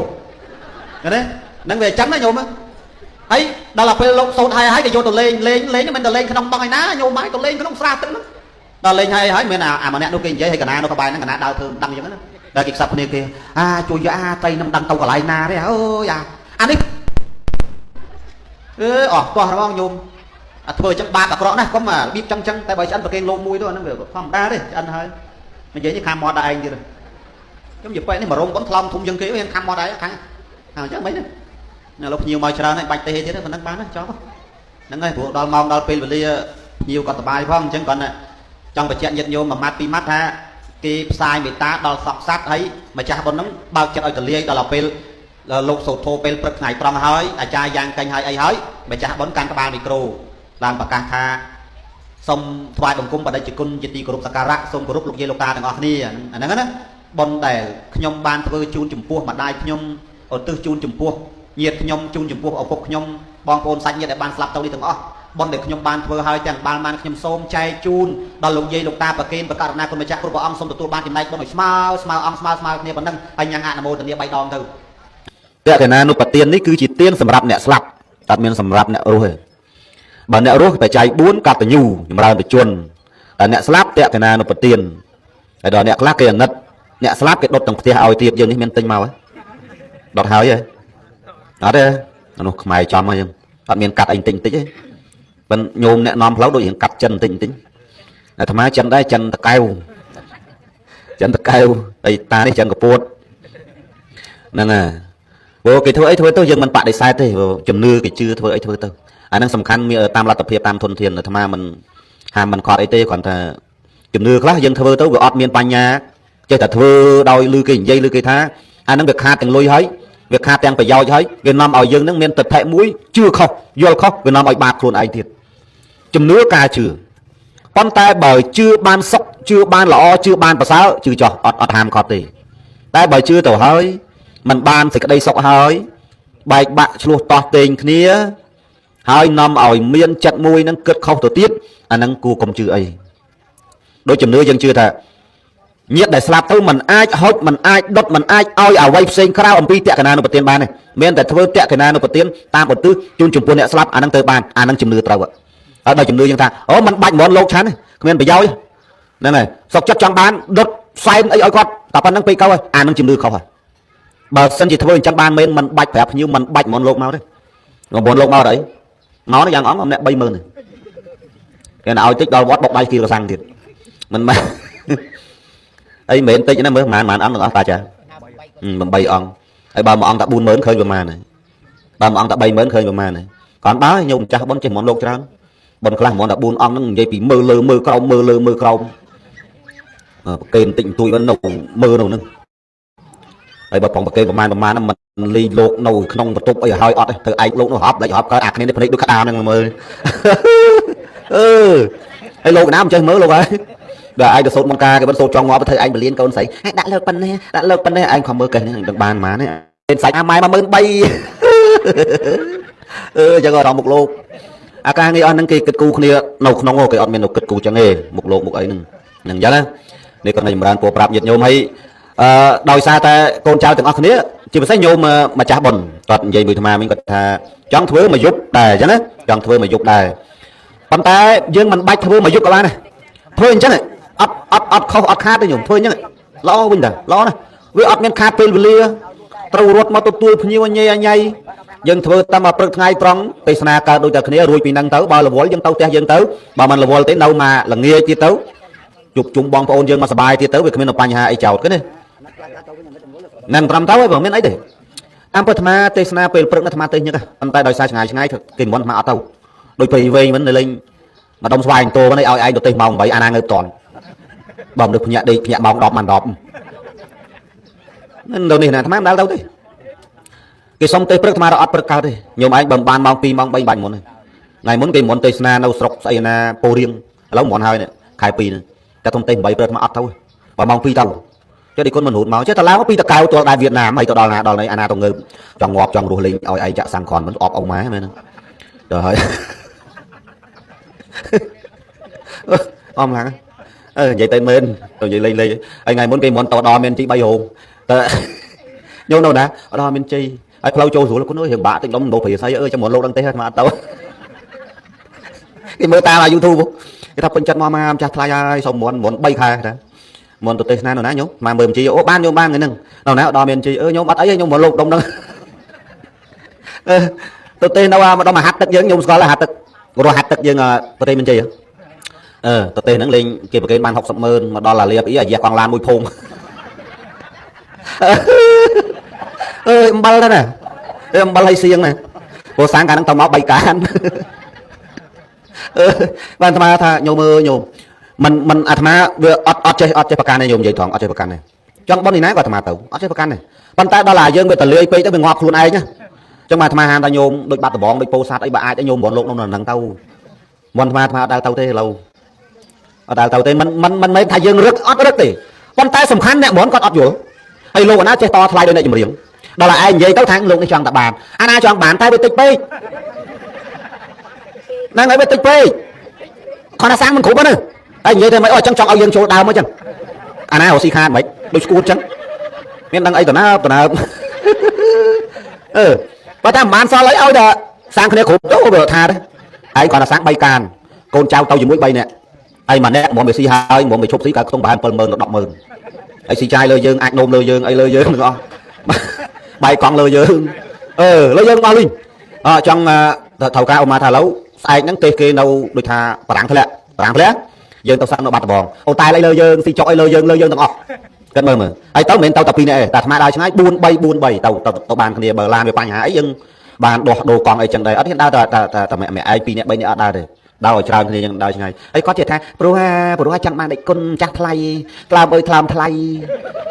A: ឃើញទេហ្នឹងវាអញ្ចឹងណាញោមហើយដល់ពេលលោកសូត្រហើយគេយកទៅលេងមិនទៅលេងក្នុងបឹងឯណាញោមម៉ែទៅលេងក្នុងស្រះទឹកហ្នឹងដល់លេងហើយមានអាម្នាក់នោះគេនិយាយឲ្យកណានោះក្បែរហ្នឹងកណាដើរធ្វើមិនដឹងអញ្ចឹងណាដល់គេខ្សឹបគ្នាគេជួយយកត្រីនឹងដឹងទៅកន្លែងណាទេអើយអានេះអស់តោះរងញោមធ្វើអញ្ចឹងបាបអាក្រក់ណាស់កុំរបៀបចឹងតែបើឆ្អិនប្រគេងលោកមួយទៅអាហ្នឹងវាធម្មតាទេឆ្អិនហើយនិយាយនេះខាំមាត់ដែរឯងទៀតខ្ញុំនិយាយពេកនេះមករងប៉ុនថ្លំធំជាងគេវាខាំមាត់ដែរខាងអញ្ចឹងមិនទេណាលោកភ្ញៀវមកច្រើនហើយបាច់ទេទៀតប៉ុណ្ណឹងបានណាចប់ហ្នឹងហើយព្រោះដល់ម៉ោងដល់ពេលវេលាភ្ញៀវក៏សប្បាយផងអញ្ចឹងគាត់ចង់បញ្ជាក់ញាតិញោមមួយម៉ាត់ពីរម៉ាត់ថាគេផ្សាយមេត្តាដល់សពសត្វហើយម្ចាស់បុណ្យហ្នឹងបើកចិត្តឲ្យទលាយដល់ពេលលោកសូត្រធម៌ពេលព្រឹកថ្ងៃត្រង់ហើយអាចារ្យយ៉ាងកេញហើយអីហើយម្ចាស់បុណ្យកាន់ក្បាលមីក្រូឡើងប្រកាសថាសូមថ្វាយបង្គំបដិជគុណជាទីគោរពសក្ការៈសូមគោរពលោកយាយលោកតាទាំងអស់គ្នាអាហ្នឹងណាបុណ្យដែលខ្ញុំបានធ្វើជូនចំពោះម្ដាយខ្ញុំឧទ្ទិសជូនចំពោះញាតិខ្ញុំជូនចំពោះឪពុកខ្ញុំបងប្អូនសាច់ញាតិដែលបានស្លាប់ទៅនេះទាំងអស់បុណ្យដែលខ្ញុំបានធ្វើហើយទាំងបាល់បានខ្ញុំសូមចែកជូនដល់លោកយាយលោកតាប្រគេនប្រកាសណាគុណម្ចាស់គ្រប់ព្រះអង្គសូមទទួលបានចំណែកបុណ្យឲ្យស្មើអង្គស្មើគ្នាប៉ុណ្ណឹងហើយញ៉ាំអនុមោទនា3ដងទៅតក្កណានុបទាននេះគឺជាទានសម្រាប់អ្នកស្លាប់អត់មានសម្រាប់អ្នករស់ទេបើអ្នករស់បច្ច័យ4កតញ្ញូចម្រើនបជនតែអ្នកស្លាប់តក្កណានុបទានហើយដល់អ្នកខ្លះគេអាណិតអ្នកស្លាប់គេដុតទាំងផ្ទះឲ្យទៀតយើងនេះមានទិញមកហ៎ដុតហើយហ៎អត់ទេនោះខ្មែរចំហើយយើងអត់មានកាត់អីតិចទេប៉ុន្តែញោមអ្នកនាំផ្លូវដូចរៀងកាត់ចិនតិចអាត្មាចិនដែរចិនតកែវអីតានេះចិនកពួតហ្នឹងហើយព្រោះគេធ្វើអីធ្វើទៅយើងមិនបដិសេធទេជំនឿគេជឿធ្វើអីធ្វើទៅអាហ្នឹងសំខាន់មានតាមលទ្ធភាពតាមធនធានអាត្មាមិនហាមមិនខត់អីទេគ្រាន់តែជំនឿខ្លះយើងធ្វើទៅវាអត់មានបញ្ញាចេះតែធ្វើដោយលឺគេនិយាយលឺគេថាអាហ្នឹងវាខាតទាំងលុយហើយវាខាតទាំងប្រយោជន៍ហើយវានាំឲ្យយើងនឹងមានទិដ្ឋិមួយជឿខុសយល់ខុសវានាំឲ្យបាបខ្លួនឯងទៀតជំនឿការជឿប៉ុន្តែបើជឿបានសុខជឿបានល្អជឿបានប្រសើរជឿចោះអត់ហាមខត់ទេតែបើជឿទៅហើយมันបានសេចក្តីសុខហើយបែកបាក់ឆ្លោះតោះតេងគ្នាហើយនាំឲ្យមានចិត្តមួយនឹងគិតខុសទៅទៀតអាហ្នឹងគួរកុំជឿអីដោយជំនឿយើងជឿថាញាតិដែលស្លាប់ទៅมันអាចហុចมันអាចដុតมันអាចឲ្យអ្វីផ្សេងក្រៅអំពីតក្កណានុបទានបានទេមានតែធ្វើតក្កណានុបទានតាមឧទ្ទិសជូនចំពោះអ្នកស្លាប់អាហ្នឹងទៅបានអាហ្នឹងជំនឿត្រូវហើយដល់ជំនឿយើងថាអូมันបាច់ហ្មងលោកឆាន់គ្មានប្រយោជន៍ហ្នឹងហើយសុកចិត្តចង់បានដុតផ្សែងអីឲ្យគាត់តែប៉ុណ្្នឹងពេកទៅហើយអាហ្នឹងជំនឿខុសហើយបើសិនជាធ្វើអញ្ចឹងបានមែនมันបាច់ប្រាប់ភ្ញៀវมันបាច់ហ្មងលោកមកទេ9លោកមកអីមកយ៉ាងអង្គម្នាក់30000ទេគេឲ្យតិចដល់វត្តបុកដៃគីរសាំងទៀតមិនមែនអីមិនតិចណាមើលប្រហែលអង្គទាំងអស់តាចា8អង្គហើយបើមួយអង្គតែ40000ឃើញប្រហែលហើយបើមួយអង្គតែ30000ឃើញប្រហែលហើយcòn đó nhungម្ចាស់បុណ្យចេះហ្មងលោកច្រើនបុណ្យខ្លះហ្មងតែ4អង្គហ្នឹងនិយាយពីមើលលើមើលក្រោមមើលលើមើលក្រោមគេបន្តិចបន្តួចមិននៅមើលនៅហ្នឹងហើយបើប្រងប្រគេប្រមាណហ្នឹងមិនលីលោកនៅក្នុងបន្ទប់អីឲ្យអត់ទេទៅឯកលោកនោះហប់ដាច់ហប់កើតអាគ្នានេះភ្នែកដូចក្តារហ្នឹងមើលហើយលោកណាមិនចេះមើលលោកហើយដល់ឯងទៅសូត្រមន្តការគេមិនសូត្រចង់ងាប់ទៅឯងបលៀនកូនស្រីឯងដាក់លើកប៉ុណ្ណេះឯងខំមើលកេះហ្នឹងដឹងបានប៉ុន្មានទេសាច់អាម៉ែ13000ចឹងក៏ដល់មុខលោកអាការងារអស់ហ្នឹងគេគិតគូគ្នានៅក្នុងគេអត់មាននៅគិតគូចឹងទេមុខលោកមុខអីហ្នឹងអញ្ចឹងណានេះគាត់តែចម្រើនពោប្រាប់ញាតិញោមហើយដោយសារតែកូនចៅទាំងអស់គ្នាជាពិសេសញោមម្ចាស់បុណ្យគាត់និយាយមួយអាត្មាមិញគាត់ថាចង់ធ្វើមកយប់ដែរអញ្ចឹងណាចង់ធ្វើមកយប់ដែរ ប៉ុន្តែយើងមិនបាច់ធ្វើមកយុគក៏បានដែរធ្វើអញ្ចឹងអត់ខុសអត់ខាតទេញោមធ្វើអញ្ចឹងល្អវិញតាល្អណាស់វាអត់មានខាតពេលវេលាត្រូវរត់មកទទួលភ្ញៀវញ៉ៃញ៉ៃយើងធ្វើតាមព្រឹកថ្ងៃត្រង់ទេសនាកើតដូចតែគ្នារួចពីហ្នឹងទៅបើរវល់យើងទៅផ្ទះយើងទៅបើមិនរវល់ទេនៅមកល្ងាចទៀតទៅជួបជុំបងប្អូនយើងមកសប្បាយទៀតទៅវាគ្មានបញ្ហាអីចោតទេណានឹងត្រឹមទៅហើយបើមានអីទេតាមពិតអាត្មាទេសនាពេលព្រឹកអាត្មាទេសញឹកប៉ុន្តែដោយសារឆ្ងាយគេមិនមកអត់ទៅដូចពេលវែងមិនលេងម្ដុំស្វាយតោហ្នឹងឲ្យឯងទៅទេសម៉ោង8អាណាងើបតន់បើមនុស្សភ្ញាក់ដេកភ្ញាក់ម៉ោង10ម៉ោង10នឹងដល់នេះណាអាត្មាមិនដល់ទៅទេគេសុំទេសព្រឹកអាត្មាអត់ព្រឹកកើតទេញោមឯងបើបានម៉ោង2ម៉ោង3បាច់មុនថ្ងៃមុនគេមុនទេសនានៅស្រុកស្អីណាពោរៀងឥឡូវមុនហើយខែ2ហ្នឹងតែសុំទេស8ព្រឹកអាត្មាអត់ទៅបើម៉ោង2ទៅចេះតែគុណមិនរួចមកចេះតែឡើងពីតកៅទល់ដល់វៀតណាមហើយទៅដល់ណាដល់នេះអាណាទៅងើបចង់ងាប់ចង់រស់លេងឲ្យឯងចាក់សាំងគ្រាន់មិនអបអ៊ំម៉ែមែនហ្នឹងដល់ហើយអមឡើងនិយាយទៅមែនទៅនិយាយលេងហើយថ្ងៃមុនគេមុនទៅដល់មានជី3រោងតើញោមនៅណាដល់មានជីហើយផ្លូវចូលស្រួលគុណអើយរឿងបាក់តិចដុំដោព្រាស្អីអើយចាំមុនលោកដឹងទេអាត្មាអត់ទៅគេមើលតាម YouTube គេថាពេញចិត្តមកចាស់ថ្លៃហើយសុំមុន3ខែតាមុនទៅទេសនានៅណាញោមមកមើលជីអូបានញោមបានថ្ងៃហ្នឹងនៅណាដល់មានជីញោមអត់អីញោមមកលោកដុំហ្នឹងទៅទេសនៅម្ដុំហាត់ទឹកយើងញោមស្គាល់ហាត់ទឹករស់ហាត់ទឹកយើងប្រទេសមានជីទៅទេសហ្នឹងលេងគេប្រកេនបាន60ម៉ឺនមកដល់អាលៀបអីអាយះកង់ឡានមួយភូមិអំបិលទៅណាអំបិលឲ្យសៀងណាព្រោះសាំងកាលហ្នឹងទៅមក3កានបានអាត្មាថាញោមអើយញោមមិនអាត្មាវាអត់ចេះប្រកាន់ទេញោមនិយាយត្រង់អត់ចេះប្រកាន់ទេចង់ប៉ុននេះណាក៏អាត្មាទៅអត់ចេះប្រកាន់ទេប៉ុន្តែដល់ឡាយើងវាតលាយពេកទៅវាងាប់ខ្លួនឯងណាចឹងមកអាត្មាហាមថាញោមដូចបាត់ដំបងដូចពោធិ៍សាត់អីបើអាចឲ្យញោមរនលោកក្នុងហ្នឹងទៅមុនអាត្មាអត់ដើរទៅទេឥឡូវអត់ដើរទៅទេមិនមែនថាយើងរឹកអត់រឹកទេប៉ុន្តែសំខាន់អ្នកមន់គាត់អត់យល់ហើយលោកអាណាចេះតថ្លៃដោយអ្នកចម្រៀងដល់ឯងនិយាយទៅថាលោកនេះចង់តែបានអាណាចង់បានតែវាតិចពេកហ្នឹងហើយវាតិចពេកគាត់ថាសាំងមិនគ្រប់ទេហើយនិយាយទៅមិនអត់ចឹងចង់ឲ្យយើងចូលដើមមកចឹងអាណារស់ស៊ីខាតមិនដូចស្គួតចឹងមានដឹងអីតើបើតែមិនបានសល់ឲ្យតែសាំងគ្នាគ្រប់ទៅវាថាទេហើយគាត់ថាសាំង3កានកូនចៅទៅជាមួយ3នាក់ហើយម្នាក់មកវាស៊ីហើយមកវាឈប់ស៊ីកើតខ្ទង់ប្រហែល70000ដល់100000ហើយស៊ីចាយលើយើងអាចនោមលើយើងអីលើយើងទាំងអស់បាយកង់លើយើងលើយើងមកលីងចង់ត្រូវការអ៊ំម៉ាថាឥឡូវស្អែកហ្នឹងទេសគេនៅដូចថាបារាំងធ្លាក់យើងទៅសាក់នៅបាត់ដំបងអូតែអីលើយើងស៊ីចុកអីលើយើងទាំងអស់គិតមើលហើយទៅមិនមែនទៅតែ2នាក់ទេតែអាត្មាដើរឆ្ងាយ4 3 4 3ទៅបានគ្នាបើឡានវាបញ្ហាអីយើងបានដោះដូរកង់អីចឹងដែរអត់ហ៊ានដើរតែម្នាក់ឯង2នាក់3នាក់អត់ដើរទេដើរឲ្យច្រើនគ្នាចឹងដើរឆ្ងាយហើយគាត់ជឿថាព្រោះចង់បានដេកគុណចាស់ថ្លៃថ្លើមអើយថ្លើមថ្លៃ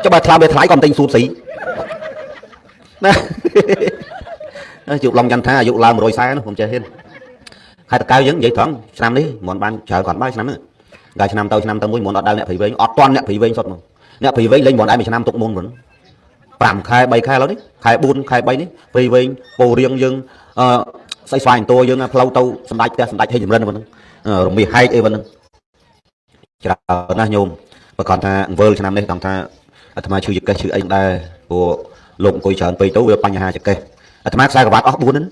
A: ចុះបើថ្លើមវាថ្លៃក៏មិនទិញស៊ូតស៊ីណាជួបឡងចន្ទថាអាយុឡើង140នោះខ្ញុំចេះហ៊ានខែតកៅយើងនិយាយត្រង់ឆ្នាំនេះមិនបានច្រើនគាត់បាយឆ្នាំនេះកាលឆ្នាំទៅមួយមិនអត់ដល់អ្នកភ័យវែងអត់តាន់អ្នកភ័យវែងសុទ្ធមកអ្នកភ័យវែងលេងមិនឯងមួយឆ្នាំទុកមុនមិន5ខែ3ខែឥឡូវនេះខែ4ខែ3នេះភ័យវែងពោរៀងយើងស្អីស្វាយតួយើងផ្លូវទៅសម្ដេចផ្ទះសម្ដេចហេចម្រិនហ្នឹងរមាសហែកអីហ្នឹងច្រើនណាស់ញោមបើគាត់ថាអង្គើឆ្នាំនេះគាត់ថាអាត្មាឈឺចកេះឈឺអីដែរព្រោះលោកអង្គុយច្រើនពេកទៅវាបញ្ហាចកេះអាត្មាខ្សែក្រវ៉ាត់អស់4ហ្នឹង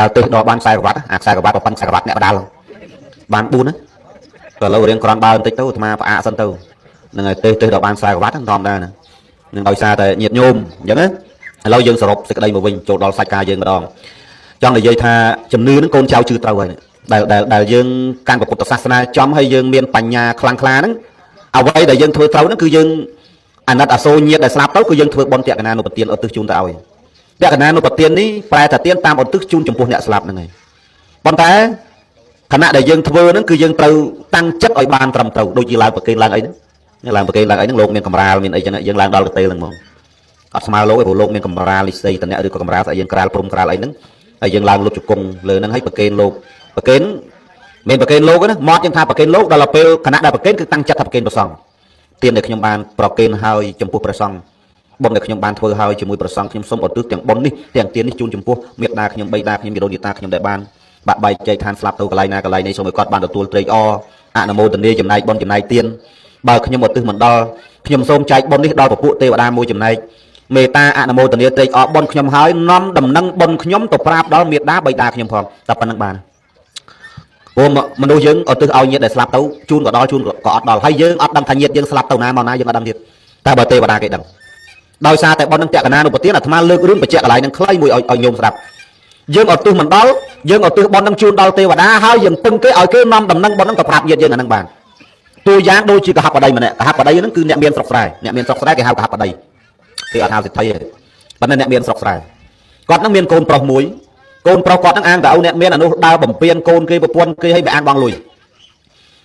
A: ដើរទេសដល់បានខ្សែក្រវ៉ាត់អាខ្សែក្រវ៉ាត់ប៉ុណ្ណឹងខ្សែក្រវ៉ាត់អ្នកបដាល់បាន4ហ្នឹងក៏ឥឡូវរៀងក្រាន់បើបន្តិចទៅអាត្មាផ្អាកសិនទៅនឹងឲ្យទេសដល់បានខ្សែក្រវ៉ាត់ធម្មតាណានឹងដោយសារតែញាតញោមអញ្ចឹងណាឥឡូវយើងសរុបសេចក្តីមកវិញចូលដល់សាច់ការយើងម្ដងចង់និយាយថាជំនឿហ្នឹងកូនចៅជឿត្រូវហើយដែលយើងកាន់ពុទ្ធសាសនាចំហើយយើងមានបញ្ញាខ្លាំងក្លាហ្នឹងអ្វីដែលយើងធ្វើត្រូវហ្នឹងគឺយើងអាណិតអាសូរញាតដែលស្លាប់ទៅគឺយើងធ្វើបុណ្យតក្កណានុប្រទានឧទ្ទិសជូនទៅឲ្យតក្កណានុប្រទាននេះប្រែថាទានតាមឧទ្ទិសជូនចំពោះអ្នកស្លាប់ហ្នឹងហើយប៉ុន្តែខណៈដែលយើងធ្វើហ្នឹងគឺយើងត្រូវតាំងចិត្តឲ្យបានត្រឹមត្រូវដូចជាឡើងប្រកេនឡើងអីហ្នឹងឡើងប្រកេនឡើងអីហ្នឹងលោកមានកម្រាលមានអីចឹងយើងឡើងដល់កតេលហ្នឹងហ្មងអត់ស្មើលោកឯងព្រោះលោកមានកម្រាលលិសីតអ្នកឬក៏កម្រាលស្អីយើងក្រាលព្រំក្រាលអីហ្នឹងហើយយើងឡើងលុបជង្គង់លើហ្នឹងហើយប្រកេនលោកប្រកេនមានប្រកេនលោកណាមកយើងថាប្រកេនលោកដល់ពេលគណៈដែលប្រកេនគឺតាំងចិត្តថាប្រកេនព្រះសង្ឃទានដែលខ្ញុំបានប្រកេនហើយចំពោះព្រះសង្ឃបុណ្យដែលខ្ញុំបានធ្វើហើយជាមួយព្រះសង្ឃខ្ញុំសូមឧទ្ទិសទាំងបុណ្យនេះទាំងទាននេះជូនចំពោះមេត្តាខ្ញុំបិតាខ្ញុំជីដូនជីតាខ្ញុំដែលបានបាក់បែកចែកឋានស្លាប់ទៅកន្លែងណាកន្លែងនេះសូមឲ្យគាត់បានទទួលត្រេកអរអនុមោទនាចំណែកបុណ្យចំណែកទានបើខ្ញុំឧទ្ទិសមិនដល់ខ្ញុំសូមចែកបុណ្យនេះដល់ពពួកទេវតាមួយចំណែកមេត្តាអនុមោទនាត្រេកអរបុណ្យខ្ញុំហើយនាំដំណឹងបុណ្យខ្ញុំទៅប្រាប់ដល់មេត្តាបិតាខ្ញុំផងតែប៉ុណ្្នឹងបានព្រ ព្រោះមនុស្សយើងអត់ទិសឲ្យញាតិដែលស្លាប់ទៅជូនក៏ដល់ជូនក៏អត់ដល់ហើយយើងអត់ដឹងថាញាតិយើងស្លាប់ទៅណាមកណាយើងអត់ដឹងទៀតតែបើទេវតាគេដឹងដោយសារតែប៉ុននឹងតក្កណានុប្រទានអាត្មាលើករឿងបច្ចៈកន្លែងនឹងខ្លីមួយឲ្យញោមស្ដាប់យើងអត់ទិសមិនដល់យើងអត់ទិសប៉ុននឹងជូនដល់ទេវតាហើយយើងពឹងគេឲ្យគេនាំដំណឹងប៉ុននឹងទៅប្រាប់ញាតិយើងអានឹងបានតួយ៉ាងដូចជាកហបតីម្នាក់កហបតីហ្នឹងគឺអ្នកមានស្រុកស្រែអ្នកមានស្រុកស្រែគេហៅកហបតីគេអត់ហៅសិទ្ធិទេប៉ុន្តែអ្នកមានស្រុកស្រែគាត់នឹងមានកូនប្រុសមួយកូនប្រុសគាត់នឹងអាងទៅឲ្យអ្នកមានអនុដើរបំពេញកូនគេប្រពន្ធគេឲ្យវាអានបងលុយ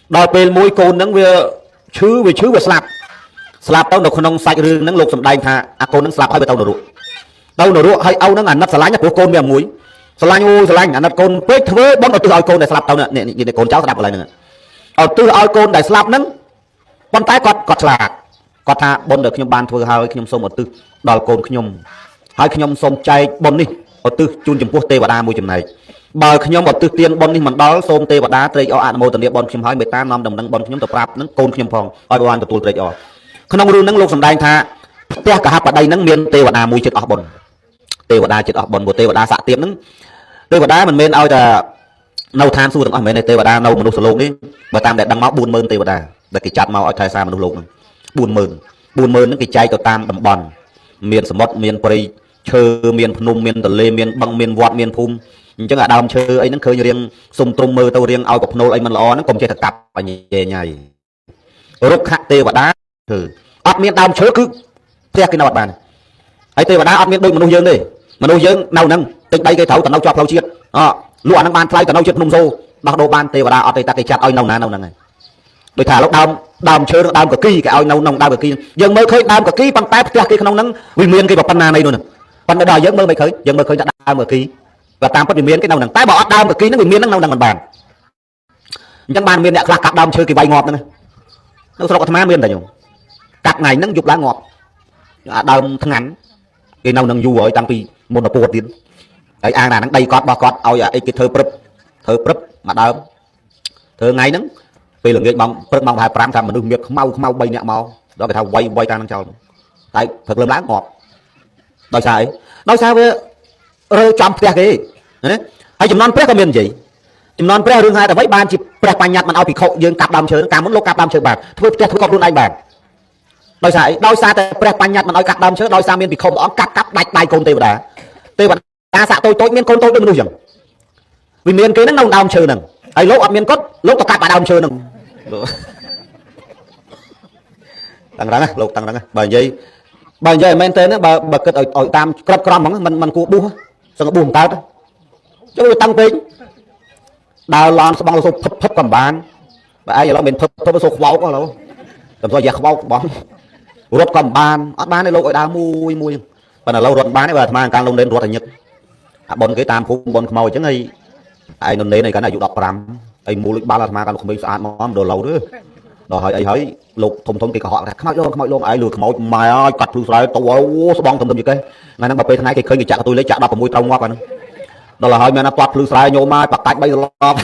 A: ដល់ពេលមួយកូននឹងវាឈឺវាស្លាប់ទៅនៅក្នុងសាច់រឿងហ្នឹងលោកសំដែងថាអាកូននឹងស្លាប់ហើយទៅនរកហើយឪនឹងអាណិតស្រឡាញ់ព្រោះកូនវាមួយស្រឡាញ់អាណិតកូនពេកធ្វើបងឲ្យទិសឲ្យកូនដែលស្លាប់ទៅនេះកូនចៅស្ដាប់កន្លែងហ្នឹងឲ្យទិសឲ្យកូនដែលស្លាប់ហ្នឹងប៉ុន្តែគាត់ឆ្លាតគាត់ថាបុណ្យដែលខ្ញុំបានធ្វើហើយខ្ញុំសូមឧទ្ទិសដល់កូនខ្ញុំហើយខ្ញុំសូមចែកបុណ្យនេះឧទ្ទិសជូនចំពោះទេវតាមួយចំណែកបើខ្ញុំឧទ្ទិសទានបុណ្យនេះមិនដល់សូមទេវតាត្រេកអរអនុមោទនាបុណ្យខ្ញុំហើយមេត្តានាំដំណឹងបុណ្យខ្ញុំទៅប្រាប់នឹងកូនខ្ញុំផងឲ្យបានទទួលត្រេកអរក្នុងរឿងហ្នឹងលោកសំដែងថាផ្ទះកហបតីហ្នឹងមានទេវតាមួយចិត្តអស់បុណ្យទេវតាចិត្តអស់បុណ្យព្រោះទេវតាសាក់ទៀបហ្នឹងទេវតាមិនមែនឲ្យតែនៅឋានសួគ៌ទាំងអស់មិនមែនទេវតានៅមនុស្សលោកនេះបើតាមដែលដឹងមក 40000 ទេវតាដែលគេចាត់មកឲ្យថែសារមនុស្សលោកហ្នឹង 40000ហ្នឹងគេចែកទៅតាមតំបន់មានសមុទ្រមានព្រៃឈើមានភ្នំមានទន្លេមានបឹងមានវត្តមានភូមិអញ្ចឹងអាដើមឈើអីហ្នឹងឃើញរៀងសុំទ្រុំមើលទៅរៀងឲ្យប្រភ្នូលអីមិនល្អហ្នឹងកុំចេះតែកាប់អញញ៉ៃរុក្ខទេវតាគឺអត់មានដើមឈើគឺផ្ទះគេនៅអត់បានហើយទេវតាអត់មានដូចមនុស្សយើងទេមនុស្សយើងនៅហ្នឹងតិចដីគេត្រូវទៅនៅជាប់ផ្លូវជាតិលក់អាហ្នឹងបានថ្លៃទៅនៅជាតិភ្នំសូដោះដូរបានទេវតាអត់ទេតែគេចាត់ឲ្យនៅណានៅហ្នឹងហើយដូចថាលោកដើមឈើដើមកគីគេឲ្យនៅក្នុងដើមកគីយើងមើលឃើញដើមកគីប៉ុន្តែផ្ទះគេក្នុងហ្នឹងវាមានគេប៉ុណ្ណានៃនោះហ្នឹងប៉ុន្តែដល់យើងមើលមិនឃើញយើងមើលឃើញតែដើមកគីក៏តាមពិតវាមានគេនៅហ្នឹងតែបើអត់ដើមកគីហ្នឹងវាមានហ្នឹងនៅហ្នឹងមិនបានអញ្ចឹងបានមានអ្នកខ្លះកាប់ដើមឈើគេវាយងាប់ហ្នឹងនៅស្រុកអាត្មាមានតែញោមកាប់ថ្ងៃហ្នឹងយប់ឡើងងាប់អាដើមថ្ងាន់គេនៅនឹងយូរហើយតាំងពីមុនទៅពោះទៀតហើយអាងណាហ្នឹងដីគាត់របស់គាត់ឲ្យអីគេធ្វើព្រឹបមកដើមធ្វើថ្ងៃហ្នឹងពេលល្ងាចម៉ោងព្រឹកម៉ោង5ថាមនុស្សមានខ្មៅ3នាក់មកដល់គេថាវាយតាមហ្នឹងចោលតែព្រឹកលើឡើងងាប់ដោយសារអីដោយសារវារើចំផ្ទះគេណាហើយចំនួនព្រះក៏មាននិយាយចំនួនព្រះរឿងហេតុអ្វីបានជាព្រះបញ្ញត្តិមិនឲ្យភិក្ខុយើងកាប់ដើមឈើកាលមុនលោកកាប់ដើមឈើបានធ្វើផ្ទះធ្វើកប់ខ្លួនឯងបានដោយសារអីដោយសារតែព្រះបញ្ញត្តិមិនឲ្យកាប់ដើមឈើដោយសារមានភិក្ខុព្រះអង្គកាប់ដាច់ដៃកូនទេវតាសាក់តូចមានកូនតូចដូចមនុស្សចឹងវាមានគេហ្នឹងនៅដើមឈើហ្នឹងហើយលោកអត់មានកត់លោកទៅកាប់ដើមឈើហ្នឹងតាំងរឹងលោកតាំងរឹងបើនិយាយមែនទេណាបើគិតឲ្យតាមក្របក្រំហ្មងมันគួរបួសសឹងបួសមិនកើតចុះវាតាំងពេកដើរឡានស្បង់សូភឹបកំបានបើឯងឥឡូវមិនភឹបសូខ្វោកឥឡូវតែសូយ៉ាខ្វោកបងរត់កំបានអត់បានទេលោកឲ្យដើរមួយប៉ុន្តែឥឡូវរត់បានទេបើអាត្មាកាលលោកនេនរត់តែញឹកអាប៉ុនគេតាមភូមិប៉ុនខ្មោចអញ្ចឹងហើយឯងនៅនេនឯកាលអាយុ15ហើយមូលបាល់អាត្មាកាលក្មេងស្អាតមកដល់ឡូវទេដល់ហើយលោកធំគេកុហកថាខ្មោចលោកឯងលឺខ្មោចម៉ែអើយកាត់ភ្លឺស្រែទៅស្បង់ទៅយីគេថ្ងៃហ្នឹងបើពេលថ្ងៃគេឃើញគេចាក់កតុយលេខចាក់16ត្រូវងាប់អាហ្នឹងដល់ហើយមែនណាគាត់ភ្លឺស្រែញោមមកបកាច់3សន្លប់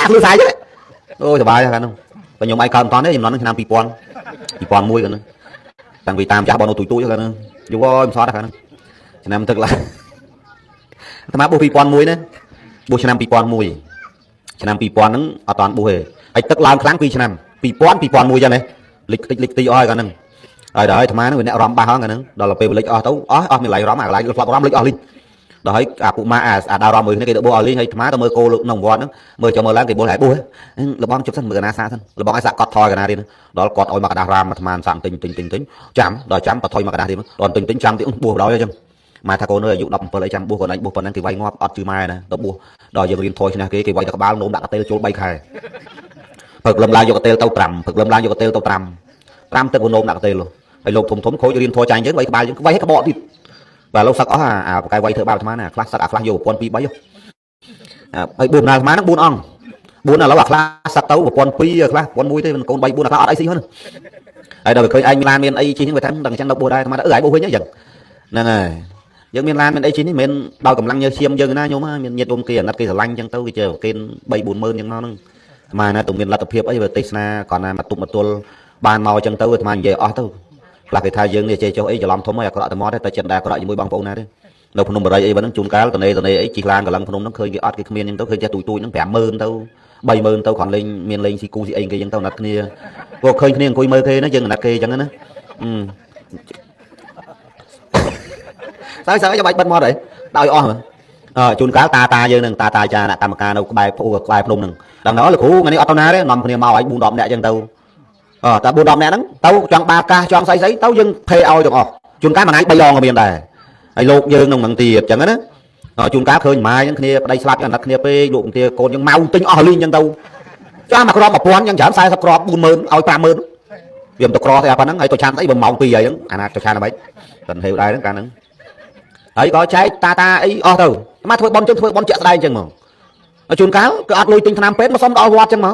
A: ភ្លឺស្រែចឹងអូយសុបាយហ្នឹងតែខ្ញុំឯងកើតមិនតាន់ទេចំនួនហ្នឹងឆ្នាំ2001កាលហ្នឹងតាំងពីតាមចាស់បងនៅទូចកាលហ្នឹងយូរហើយមិនសតកាលហ្នឹងឆ្នាំទឹកឡើងអាត្មាបួស2001ណាបួសឆ្នាំ2001ឆ្នាំ2000ហ្នឹងអត់តាន់បួសទេហើយទឹកឡើងខ្លាំង2ឆ្នាំ2001ចឹងណាលិចទីអស់ហើយកាលហ្នឹងហើយដល់ហើយអាត្មាហ្នឹងវាអ្នករំបាសហ្នឹងកាលហ្នឹងដល់ពេលលិចអស់ទៅអស់មានឡៃរំអាកន្លែងផ្លាប់រំលិចអស់លិចដល់ហើយអាពួកម៉ាអាដើររំមួយគ្នាគេទៅបោះឲ្យលេងហើយអាត្មាទៅមើលគោក្នុងវត្តហ្នឹងមើលចូលមើលឡើងគេបោះហើយបោះលបងជប់សិនមើលកណាសាសិនលបងឲ្យសាក់កត់ថយកណាទៀតដល់គាត់ឲ្យមកកដាស់រាមអាត្មាសាក់ទិញចាំដល់ចាំបថយមកកដាស់ទៀតដល់ទិញចាំទៀតបោះដល់ហើយចឹងម៉ែថាកូននៅអាយុ17អីចាំបោះកូនឯងបោះប៉ុណ្ណឹងគេវាយងាប់អត់ជឿម៉ែណាទៅបោះដល់យើងរៀនថយឈ្នះគេវាយតែក្បាលនោមដាក់កតេលចូល3ខែព្រឹកលឹមឡើងយកកតេលទៅ5ព្រឹកលឹមឡើងយកកតេលទៅ5ទឹកនោមដាក់កតេលហើយលោកធំខូចរៀនថយចាញ់ចឹងវាយក្បាលយើងវាយឲ្យក្បកទៀតបាទលោកសឹកអស់អាប្រកែវៃធ្វើបាបអាត្មាណាខ្លះសឹកអាខ្លះយកប្រព័ន្ធ2 3ហើយបួសណាអាត្មាហ្នឹង4អង្គ4ឥឡូវអាខ្លះសឹកទៅប្រព័ន្ធ2ខ្លះប្រព័ន្ធ1ទេកូន3 4អាខ្លះអត់អីស៊ីហ្នឹងហើយដល់វាឃើញឯងមានឡានមានអីជិះហ្នឹងវាថាដល់អញ្ចឹងដល់បួសដែរអាត្មាឯងបួសវិញអញ្ចឹងហ្នឹងហើយយើងមានឡានមានអីជិះនេះមិនមែនដោយកម្លាំងញើសឈាមយើងណាញោមមានញាតិរួមគេអាណិតគេស្រឡាញ់អញ្ចឹងទៅគេជើគេ3 4ម៉ឺនអញ្ចឹងមកហ្នឹងអាត្មាណាទៅមានលទ្ធភាពអីបើទេសនាគាត់ណាមកទុបមកទល់បានមកអញ្ចឹងទៅអាត្មានិយាយអស់ទៅខ្លះគេថាយើងនេះចេះចុះអីច្រឡំធំហើយអាក្រក់តែមកតែចិត្តដែរអាក្រក់ជាមួយបងប្អូនណាទេនៅភ្នំបរិយអីហ្នឹងជួនកាលតនេអីជិះឡានកន្លងភ្នំហ្នឹងឃើញគេអត់គេគ្មានអញ្ចឹងទៅឃើញចេះទូចហ្នឹង50000ទៅ 30,000 tao còn lên miền lên xì cu xì anh kia dân tao nạt kia vô khơi kia cùi mơ kia nó dân nạt kia chẳng nữa sao cho bạch bật mò đấy đau o mà chun cá ta dân nằng ta cha nè tam ca đâu bài phụ bài phun nằng đằng đó là cũ ngày nay ở tao ná đấy nằm kia màu ấy buồn đọm nè dân tao ta buồn đọm nè nắng tao chọn 3 ca chọn giấy tao dân phê ao được chun cá mà ngay bay lon ở miền này ai lột dân nằng bằng tiệt chẳng nữa chun cá khơi mai những kia đây slap những kia pe luộc kia còn những mau tinh liên dân tao cho mà crop một quán những chạm sai sắp crop 40,000 ao 30,000 viêm tao crop thì apa nắng ai tao chạm thấy bằng màu pì vậy anh tao chạm là mấy tình hiệu đây đó cả nắng ấy có trái ta ấy thôi mà thôi bon chẹt đây chừng mà chun cá cứ ăn lui tinh tham pet mà xong đòi quạt chừng mà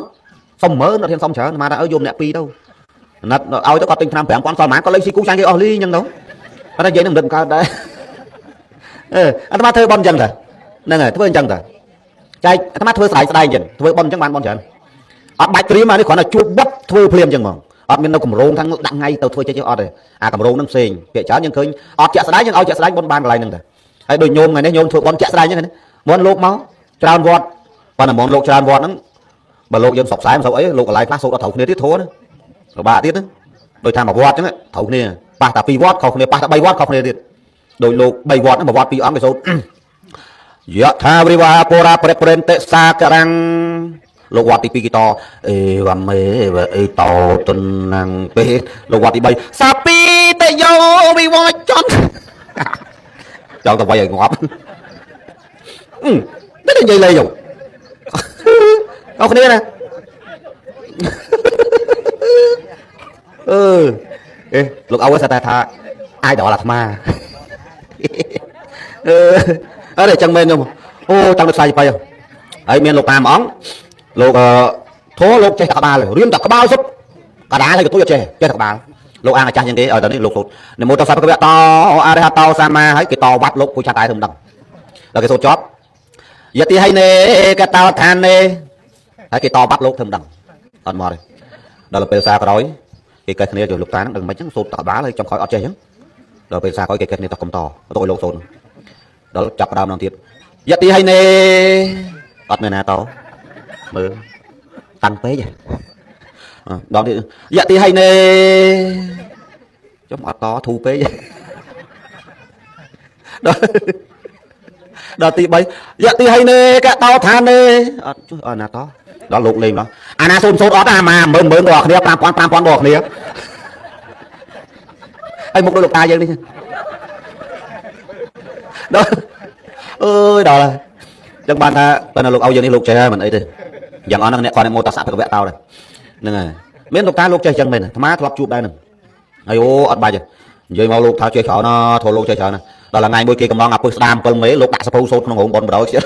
A: xong mớ nó thêm xong chở mà đã ở dùng nẹt pi đâu nát ao cho có tinh tham pet quan sao mà có lấy xí cú sang cái ly nhân đâu nó đã vậy đừng đừng coi đấy anh ta thôi bon chừng rồi nên là thôi chừng rồi trái ta thôi xài đây chừng thôi bon chẳng bon chừng ở bạch tri mà nó còn là chua bắp thôi phèm chừng mà ở bên đâu cầm rôn thằng đặng ngay tao thôi chơi ở đây cầm rôn nâng xền kệ cháo nhưng khơi ở chợ sài nhưng ao chợ sài bon ban lại nè hay đôi nhôm này nó nhôm thôi bon chợ sài như thế này muốn lột máu tràn vọt và là muốn lột tràn vọt nó mà lột dân sọc sái mà sọc ấy lột lại phát sốt thầu kia tiết thố nữa rồi bà tiết đó đôi tham mà vọt chứ thầu kia ba ta pi vọt không kia ba ta bay vọt không kia tiết đôi lột bay vọt nó mà vọt pi ống cái số dạ tha briva pora preprente sa karang lột vọt thì pi kito và mê và to tuần năng pe lột vọt thì bay sa pi te yo bi vọt chọn tao quay ngọt biết là gì lây rồi không kia nè lúc ông ấy tha ai đó là ma ở đây chẳng men không ô tao được sai phải không ấy men lục tam ống lục thố lục chơi cả ba rồi riêng cả bao giúp cả đá hay cái túi chơi cả ba lục ăn là cha như thế ở đây lục này một tao sao cái to ở đây tao sama ấy cái to bắt lục của cha tài thùng đằng là cái số chót giờ thì hay nè cái tao than nè cái to bắt lục thùng đằng còn mò đây đó là bề xa cái đói cái này rồi lục tán đừng mấy trắng sụt tao bá lên trong khỏi ở chơi chứ rồi bề xa coi cái này tao cầm to tôi lục sụt đó là chặt đau năng thiệt giờ thì hay nè ở này nè tao mưa tăng phế vậy đó thì dạ thì hay nè trong to thu phế vậy đó đó thì bây dạ thì hay nè cái tao than nè nè to đó lục lên đó anh xôn xôn đó mà mơn đọt nè tam quan đọt nè anh một đôi lục tai dân đi đó ơi đó là chẳng bàn ta tên là lục âu dân đi lục chơi mình ấy thì chẳng có nè còn mô ta sạ phải vẽ tao này nên là miễn lục ta lục chơi chân mình thằng má thọp chụp đây nè ai ô ở bài giờ mau lục thao chơi chó nó thôi lục chơi chó này đó là ngày mỗi kia cầm nó ngập bự đam con mấy lục đã sập sốt nó ngủ còn đó chứ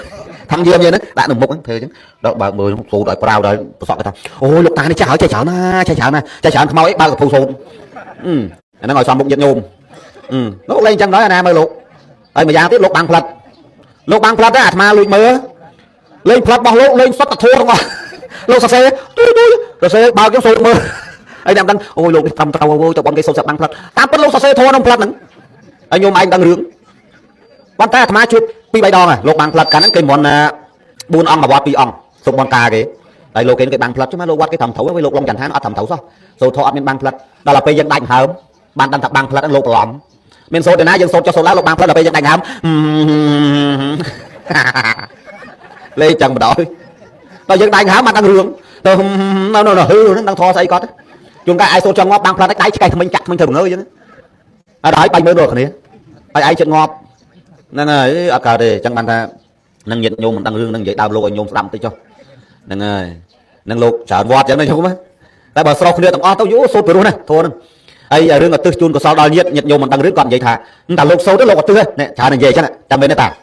A: thằng gì vậy đấy đã được mục thế chứ đó bà mười sụt rồi prao rồi sọt cái thằng ôi lục ta này chơi chó mau ấy ba cái sụt nó ngồi xoắn bụng giật nhôm nó lên chân nói anh em ơi lục ai mà ra tiếp lục bằng phật á mà lùi mưa lên phật bằng lục lên xuất thật thua không à lục sạch xe rồi xe bao cái sụt mưa anh em đang ôi lục cầm tàu vô cho bọn cái sụt sạch bằng phật tam bất lục sạch xe thua không phật nữa anh nhôm anh đang rướng bọn ta mà chụp pi bay đòn à lục bằng phật cả những cái món buôn ong mà bọt pi ong sụt bọn ta kì đây lục cái bằng phật chứ mà lục quát cái thầm thấu với lục long chẳng thán ở thầm thấu sao rồi thọ bên bằng phật đó là bây giờ đánh hởm ban đăng thật bằng phật lục lỏm mình số để nãy dân số cho số lá lục bằng phật là bây giờ đánh hởm lấy chẳng mà đổi nó dân đánh hởm mà đang hương nó hư nó đang thò say con chúng cái ai số cho ngóp bằng phật cái cái mình chặt mình thường ngơi chứ đói bay mới được này ai chân ngọt nên là ở cờ thì chẳng bàn ta nâng nhiệt nhôm mình đang hương nâng dậy đào lục nhôm đâm tới cho nâng lục chở vọt chẳng này không á tại bà sau khi tao tao vũ số từ này thôi ấy giờ rương ở tư chun của sau đó nhiệt nhôm mình đang rước còn vậy thà ta lục số đó lục ở tư này trả này về chứ này chẳng bên này ta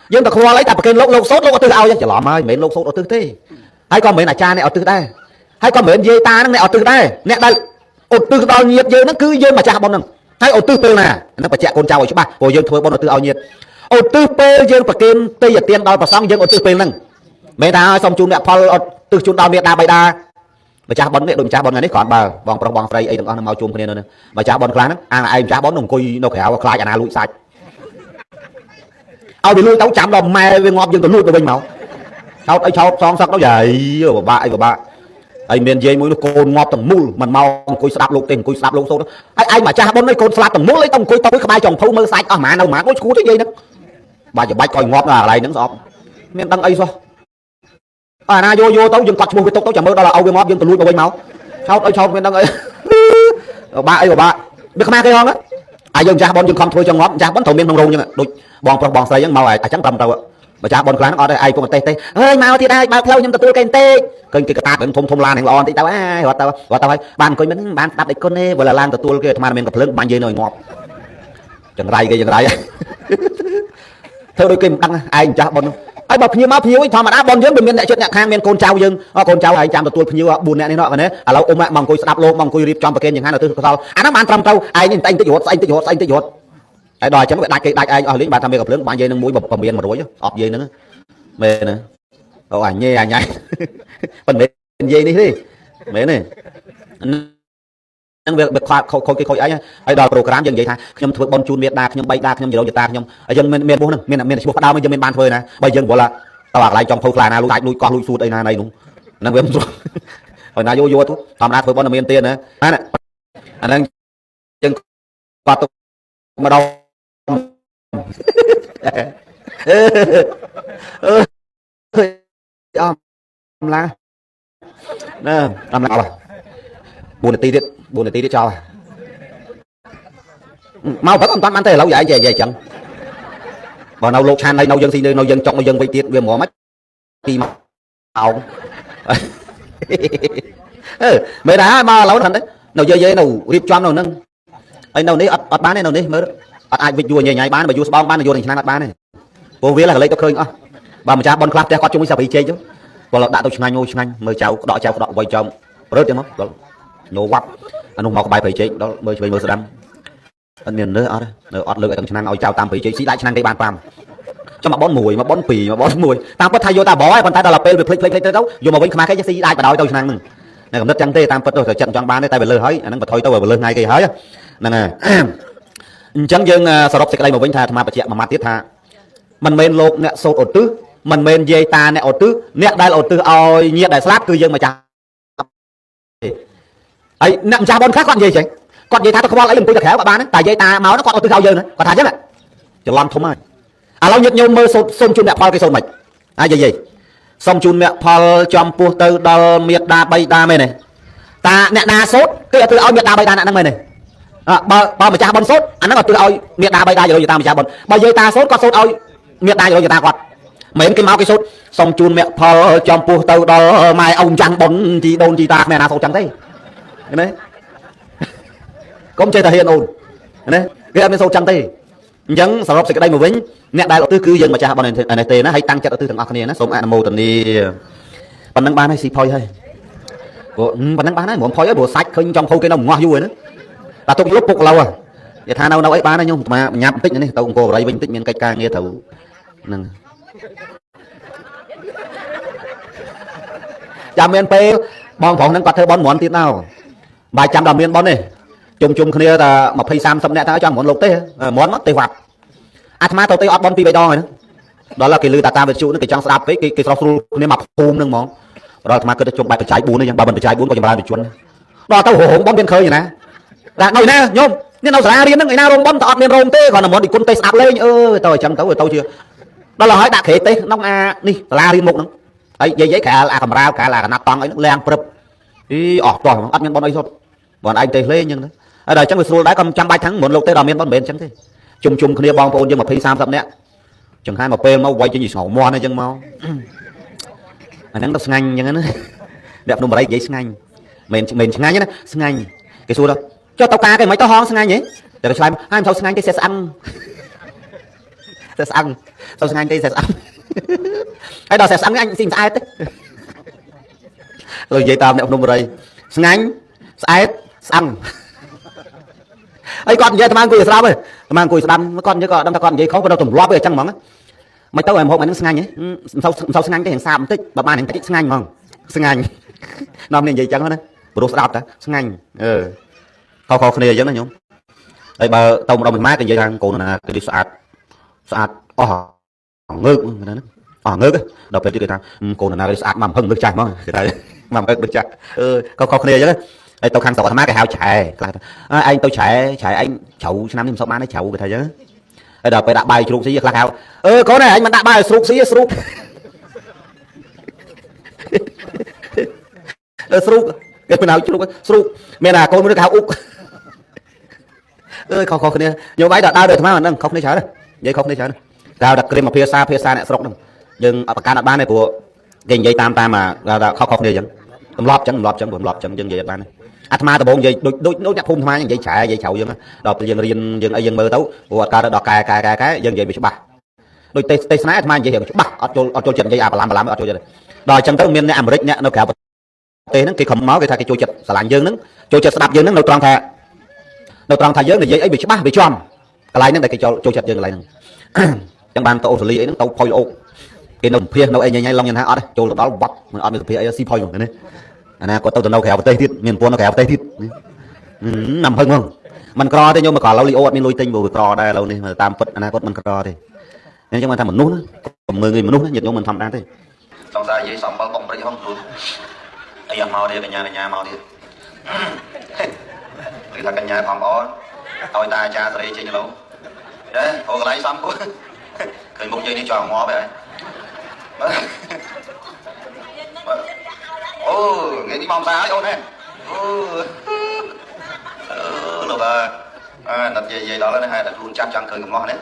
A: nhưng ta không lấy ta cái lục số lục ở tư ao chứ chả lọm ơi mấy lục số ở tư thế hay con mấy là cha này ở tư đây hay con mấy dây ta nó này ở tư đây nè đây ở tư bao nhiệt giờ nó cứ dây mà cha bọn nằng hay ở tư pê nè nó phải chạy con trâu ở chỗ ba rồi dân thôi bọn ở tư ao nhiệt ở tư pê dân phải kêu tây giờ tiền đòi vào xong dân ở tư pê nằng mấy ta xong chun đẹp phơi tư chun đào miệt đa bay đa mà cha bón này đừng cha bón này còn bà vòng phây ấy đừng ăn mau chun cái này nữa mà cha bón kháng ăn ai cha bón đồng cùi nó khéo khai nhà lụi sạch ao bị lụi tấu chạm đồng mè về ngọt dân còn lụi của mình máu chót ấy chót xong sắc nó vậy bà ba anh miền dây mũi nó cồn ngọt tầng mul mình mau cùi sạp lục tiền cùi sạp lục số ai mà cha bốn ấy cồn sạp tầng mul lấy tông cùi tông cái khai chồng phâu mơ sạch mà đâu mà có cú thế dây nữa bà giờ bạch coi ngọt là này nắng sọp miền đăng ấy sao na vô tao dừng cọt mua cái tao chẳng mơ đó là âu cái ngọt dừng từ lui vào bên máu chót miền đăng ấy bà biết không ai cái không á ai dừng cha bốn dừng không thôi cho ngọt cha bốn thầu miền đông rung nhưng mà đôi bòn xây những màu ai trắng tầm tao mà cha bọn khán ở đây ai cũng tê ơi mau thì đây bao theo nhưng tôi cây tê cây cái ta cũng thùng lan hàng lon thì tao ai hoặc tao hay ban coi mình ban đạp để con nè vừa là lan tôi kia mà mình gặp lớn ban dây nồi ngọt chẳng rai theo đôi kim đăng ai cha bọn ai bọc như máu phiếu thò mà đã bọn dưỡng mình lại chuyện nhạc hàng miền côn trao dương con trao ai chạm tôi phiếu buồn nè nọ này à lâu ôm lại mong coi đạp lô mong coi rip trong cái những hai là tư sao nó ban trăm trâu ai nhìn anh tích hột ai đòi chấm cái đại ai ở lính bạn tham gia gặp lớn bạn dây nâng mũi bập miền mà đuổi chứ ọp dây nữa mê nữa ảnh nhẹ nhảy phần mê dây đi mê này việc khôi cái khôi ấy đòi program dân vậy thay nhom thuộc bon chun miệt đa nhom bay đa nhom gì đâu ta nhom dân miền buôn miền buộc đau miền ban phơi này bây giờ gọi là tao bảo lại trong phơi là lui đại lui con lui xuôi đây này đúng năng viêm rồi hồi nào vô thôi tham gia phơi bon là miền tiền nữa này anh đang chân qua tôi mà đâu la nè làm nào buồn tí đi cho mau phải con toàn ăn thế lâu vậy về chẳng mà nấu lô chan đây nấu dân xin nấu dân trong nấu dân vây tiết về mỏ mắt khi mà ảo mấy đá mà lâu thành đấy nấu dây nấu rip cho nấu nâng anh nấu đấy ọt bán này nấu đấy mới ai vịt vua nhảy bán mà vua bao bán là vua thành năng bán này vô vía là lấy tao khơi bà mà cha bon club te quạt chung với sao bị chơi chứ và là đã tôi nhanh mời cháu đọ quay chồng rớt cho nó nổ quắp anh không học bài phải chơi đó mời mời đâm anh miền nữa ọt lựa thằng năng ao chào tam phải chơi sĩ lại năng cái bàn pam cho mà bón mùi mà bón pì mà bón mùi tao có thay vô ta bỏ còn tay tao là pel được click tới đâu vô mà bên khai cái sĩ lại và đòi tôi năng này còn đất trắng tê tam phật rồi trận cho bán tay về lơ hới anh nó thôi tao về lơ ngay cái hới nè chẳng dừng sờ đọc cái đây mà vinh tha mà bạch mà tiết tha mình men lột nè sốt ổ tứ mình men dây ta nè ổ tứ nè đây ổ tứ oi nhiệt đại slap cư dân mà chả ấy nặng cha bon khác con gì chứ con gì ta không lấy lưng tôi khéo bạn tại dây ta máu nó còn ổ tứ cao giờ nữa còn thà chứ này chỉ làm không ai lâu nhiệt nhôm mơ sông chun mẹ phao cái sông mạch gì sông chun mẹ phao trong pu từ đầu miệt đa bay đa mê này ta nè đa sốt cái từ oi miệt đa bay đa nè năng mê này bao mà cha bon sốt anh nó còn từ oi miệt đa bay đa rồi ta mà cha bon bao dây ta sốt con sốt oi miệt đa rồi ta quạt mấy cái máu cái sốt xong chun mẹ phò trong pu tàu đó mai ông trăng bón thì đồn thì ta mẹ nào sầu trắng thế đấy không chơi thể hiện ồn đấy cái em sầu trắng thế chẳng sau đó sẽ cái đây một vĩnh nè đại lộ tư cư dân mà cha bọn này tiền nó hay tăng chất tư thằng này nó sống ăn mồ tận đi phần năng ban hay xì phơi hay phần năng ban ấy muốn phơi ở bộ sạch khơi trong khâu cái nồng ngoa vui nữa là tôi lúc phục lâu à để tha đâu ấy bán đấy nhung mà nhắm tích này tao cũng cô đây bình tích miền cây ca nghe thấu nâng chạm miền pe bong phòng nâng quạt thơ bón món tiết nào vài trăm đồng miền bón này chung kia là một phi sam xong nè tao cho món lục tê món mất tê hoạt mà tao tê ọt bón pi bay đo rồi đó là cái lư ta về trụ nó cái trang sạp cái rau su nên mặc phùm nâng món rồi mà cứ chụp bài phải trái bún này bà bần phải trái bún có chừng ba bị chuồn đó tao hổ bón biên khơi vậy nè là ngồi nè nhôm nên nào ra đi nó người nào rong bón tọt miền rong tê còn là món đi quân tê sạp lên tao chẳng tao rồi tao chưa đó là hỏi đã khế tê nông đi la đi một nữa ấy giấy cả là cầm rau cả là nát tòng ấy nó lang prập đi trò ăn miếng bón ấy thôi bọn anh tê lên nhưng đấy ở đây chẳng người xua đã cầm trăm ba tháng một lục tê đào miếng bón bền chẳng thế chung kia bong bồn nhưng mà phi sam sập nè chẳng hai mà pe mau quay cho gì sầu moan này chẳng mau anh đang đọc ngành như thế nữa đẹp luôn mà đây giấy ngành mình ngành nhá ngành cái xua đâu cho tao ca cái mấy tao hong ngành nhỉ để cho hai sau ngành cái sẽ ăn sau ngành cái sẽ ăn cái đó sẽ ăn anh xin ai thế rồi vậy tao đẹp luôn mà đây ngành ai ăn ấy con vậy mang cùi sao ơi mang cùi đâm con chứ con vậy khó có đâu tụm loa về chẳng mỏng mày tao em hôm mày nó ngành nhỉ sau ngành cái hàng sao tích bà ba hàng tích ngành mà ngành năm nên vậy chẳng hết bro đạp đó ngành khó này giống nó nhung đây bà tao đâu mình mát cái gì thằng cô là cái đi sạt ngư ngớ cái đọc về cái ta cô là nào sạc mầm hưng nước chảy mà cái này mầm hưng nước chảy có khó khăn chứ đấy tao khăn tao thằng má cái hao chạy anh tôi chạy anh chậu năm năm sau má nó chậu cái thầy chứ đợt phải đạp bài sụp xí lạc hao có này anh mà đạp bài sụp xí sụp sụp cái nào sụp mẹ là con mới được hao úc khó khó khăn nhiều bãi đợt đau đời thằng má mình không nên chở đấy vậy không nên chở đào đặt cái mà phía xa này sụp đâu nhưng ở cả ban này của cái dây tam mà khó khó này chẳng lọp chẳng dân dây ban này ma tao bốn dây đôi nhặt phun mai dây chạy dây chậu dân đọc dân mơ tấu của cả đọc cái dân dây bị bắt đôi tê sná mai dây bị bắt ở chỗ trận dây làm ở chỗ này đòi chân tới miền này Americ nhá nó kéo tê nó cái khẩm máu cái thay cái chỗ chật sả lạng dân chỗ chật đạp dân nó tròn thà dân này dây ấy bị bắt bị tròn cái lại nó đây cái chỗ chật dân lại chẳng ban tao xử lý ấy nó tao phơi ô cái nồng phia nấu ấy nhanh long nhân ha ở đây chỗ đó vặt ở bên phía ấy si phơi này nè có tao từ đâu khéo tây thiết miền buôn nó khéo tây thiết nằm hơn không mình cò thế nhưng mà còn lâu li ô mình lôi tinh vào cò đây lâu này mà tam phật anh có mình cò thì nên chúng mình thầm mình nút còn 10 người mình nút nhiệt độ mình thầm đang thế xong ra giấy sòng bao bông đấy không luôn bây giờ mau đi về nhà mau đi thì là căn nhà phòng ó tôi ta cha đây chơi lâu đấy hồ lấy xong quá cười một giây đi tròn ngó vậy nghe đi mong sao ấy nè lúc đặt gì đó là hai đặt luôn chắc chắn cười cầm ngon đấy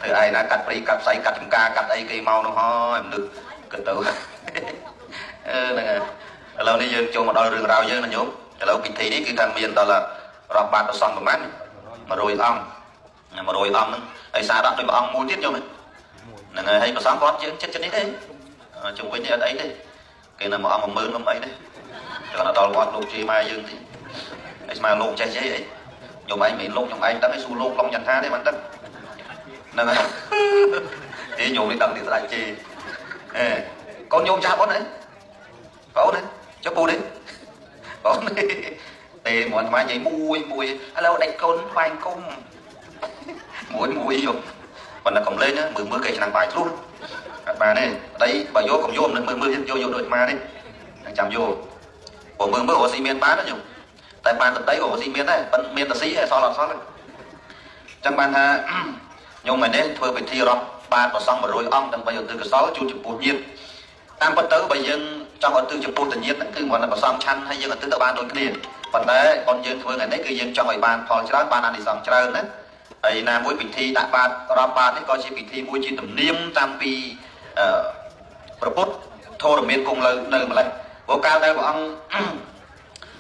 A: thì ai đã cắt đi cắt say cắt ca cắt ấy cây mau nó ho em được cực tự lâu đi dân cho một đôi rừng rau dân là nhốm lâu kinh thị đi cái thằng miền đó là rọc bạt nó xong một mắt mà rồi ong ấy xa đó tôi mà ong mua tiết cho mình là người hay mà sáng con chứ chết đấy thế chung với như đấy đi cái nào mà ong mà mơn nó mấy đấy rồi nó đòi con lục chi mai dương thì ấy mà lục che chế ấy nhiều mấy mình lục trong anh đã cái xu lục long nhận tha đấy bạn đất nên là thế nhiều đi đằng thì lại chi con nhôm cha bón đấy có đấy cho cô đấy có đấy thì mọi mai vậy mùi alo đánh con khoanh cung mùi vô còn là còn lên á mưa cây nàng bài luôn bà này đấy bà vô còn vô nữa mưa vô đội ma đấy chạm vô của mưa của xi miên bán đó nhung tại bàn đấy của xi miên đấy miên là xí hay so đấy chẳng bàn ha nhưng mà nên thôi phải thi rồi bàn và xong mà rồi ông đang bây giờ từ cái sáu chu chụp bột nhiên tam bất tới bây giờ trong còn từ chụp bột tự nhiên từ gọi là bà xong chăn hay giờ còn từ tập bàn đôi kia còn đấy còn giờ thôi ngày đấy cứ dân trong ngày bàn còn cho bàn ăn thì xong chơi đấy ấy là mỗi bình thi đại bàn rạp bàn ấy coi chỉ bình thi mỗi chỉ tầm niêm tam pi robot thô đồng miền cùng là nơi mà lại bộ cao đây của ông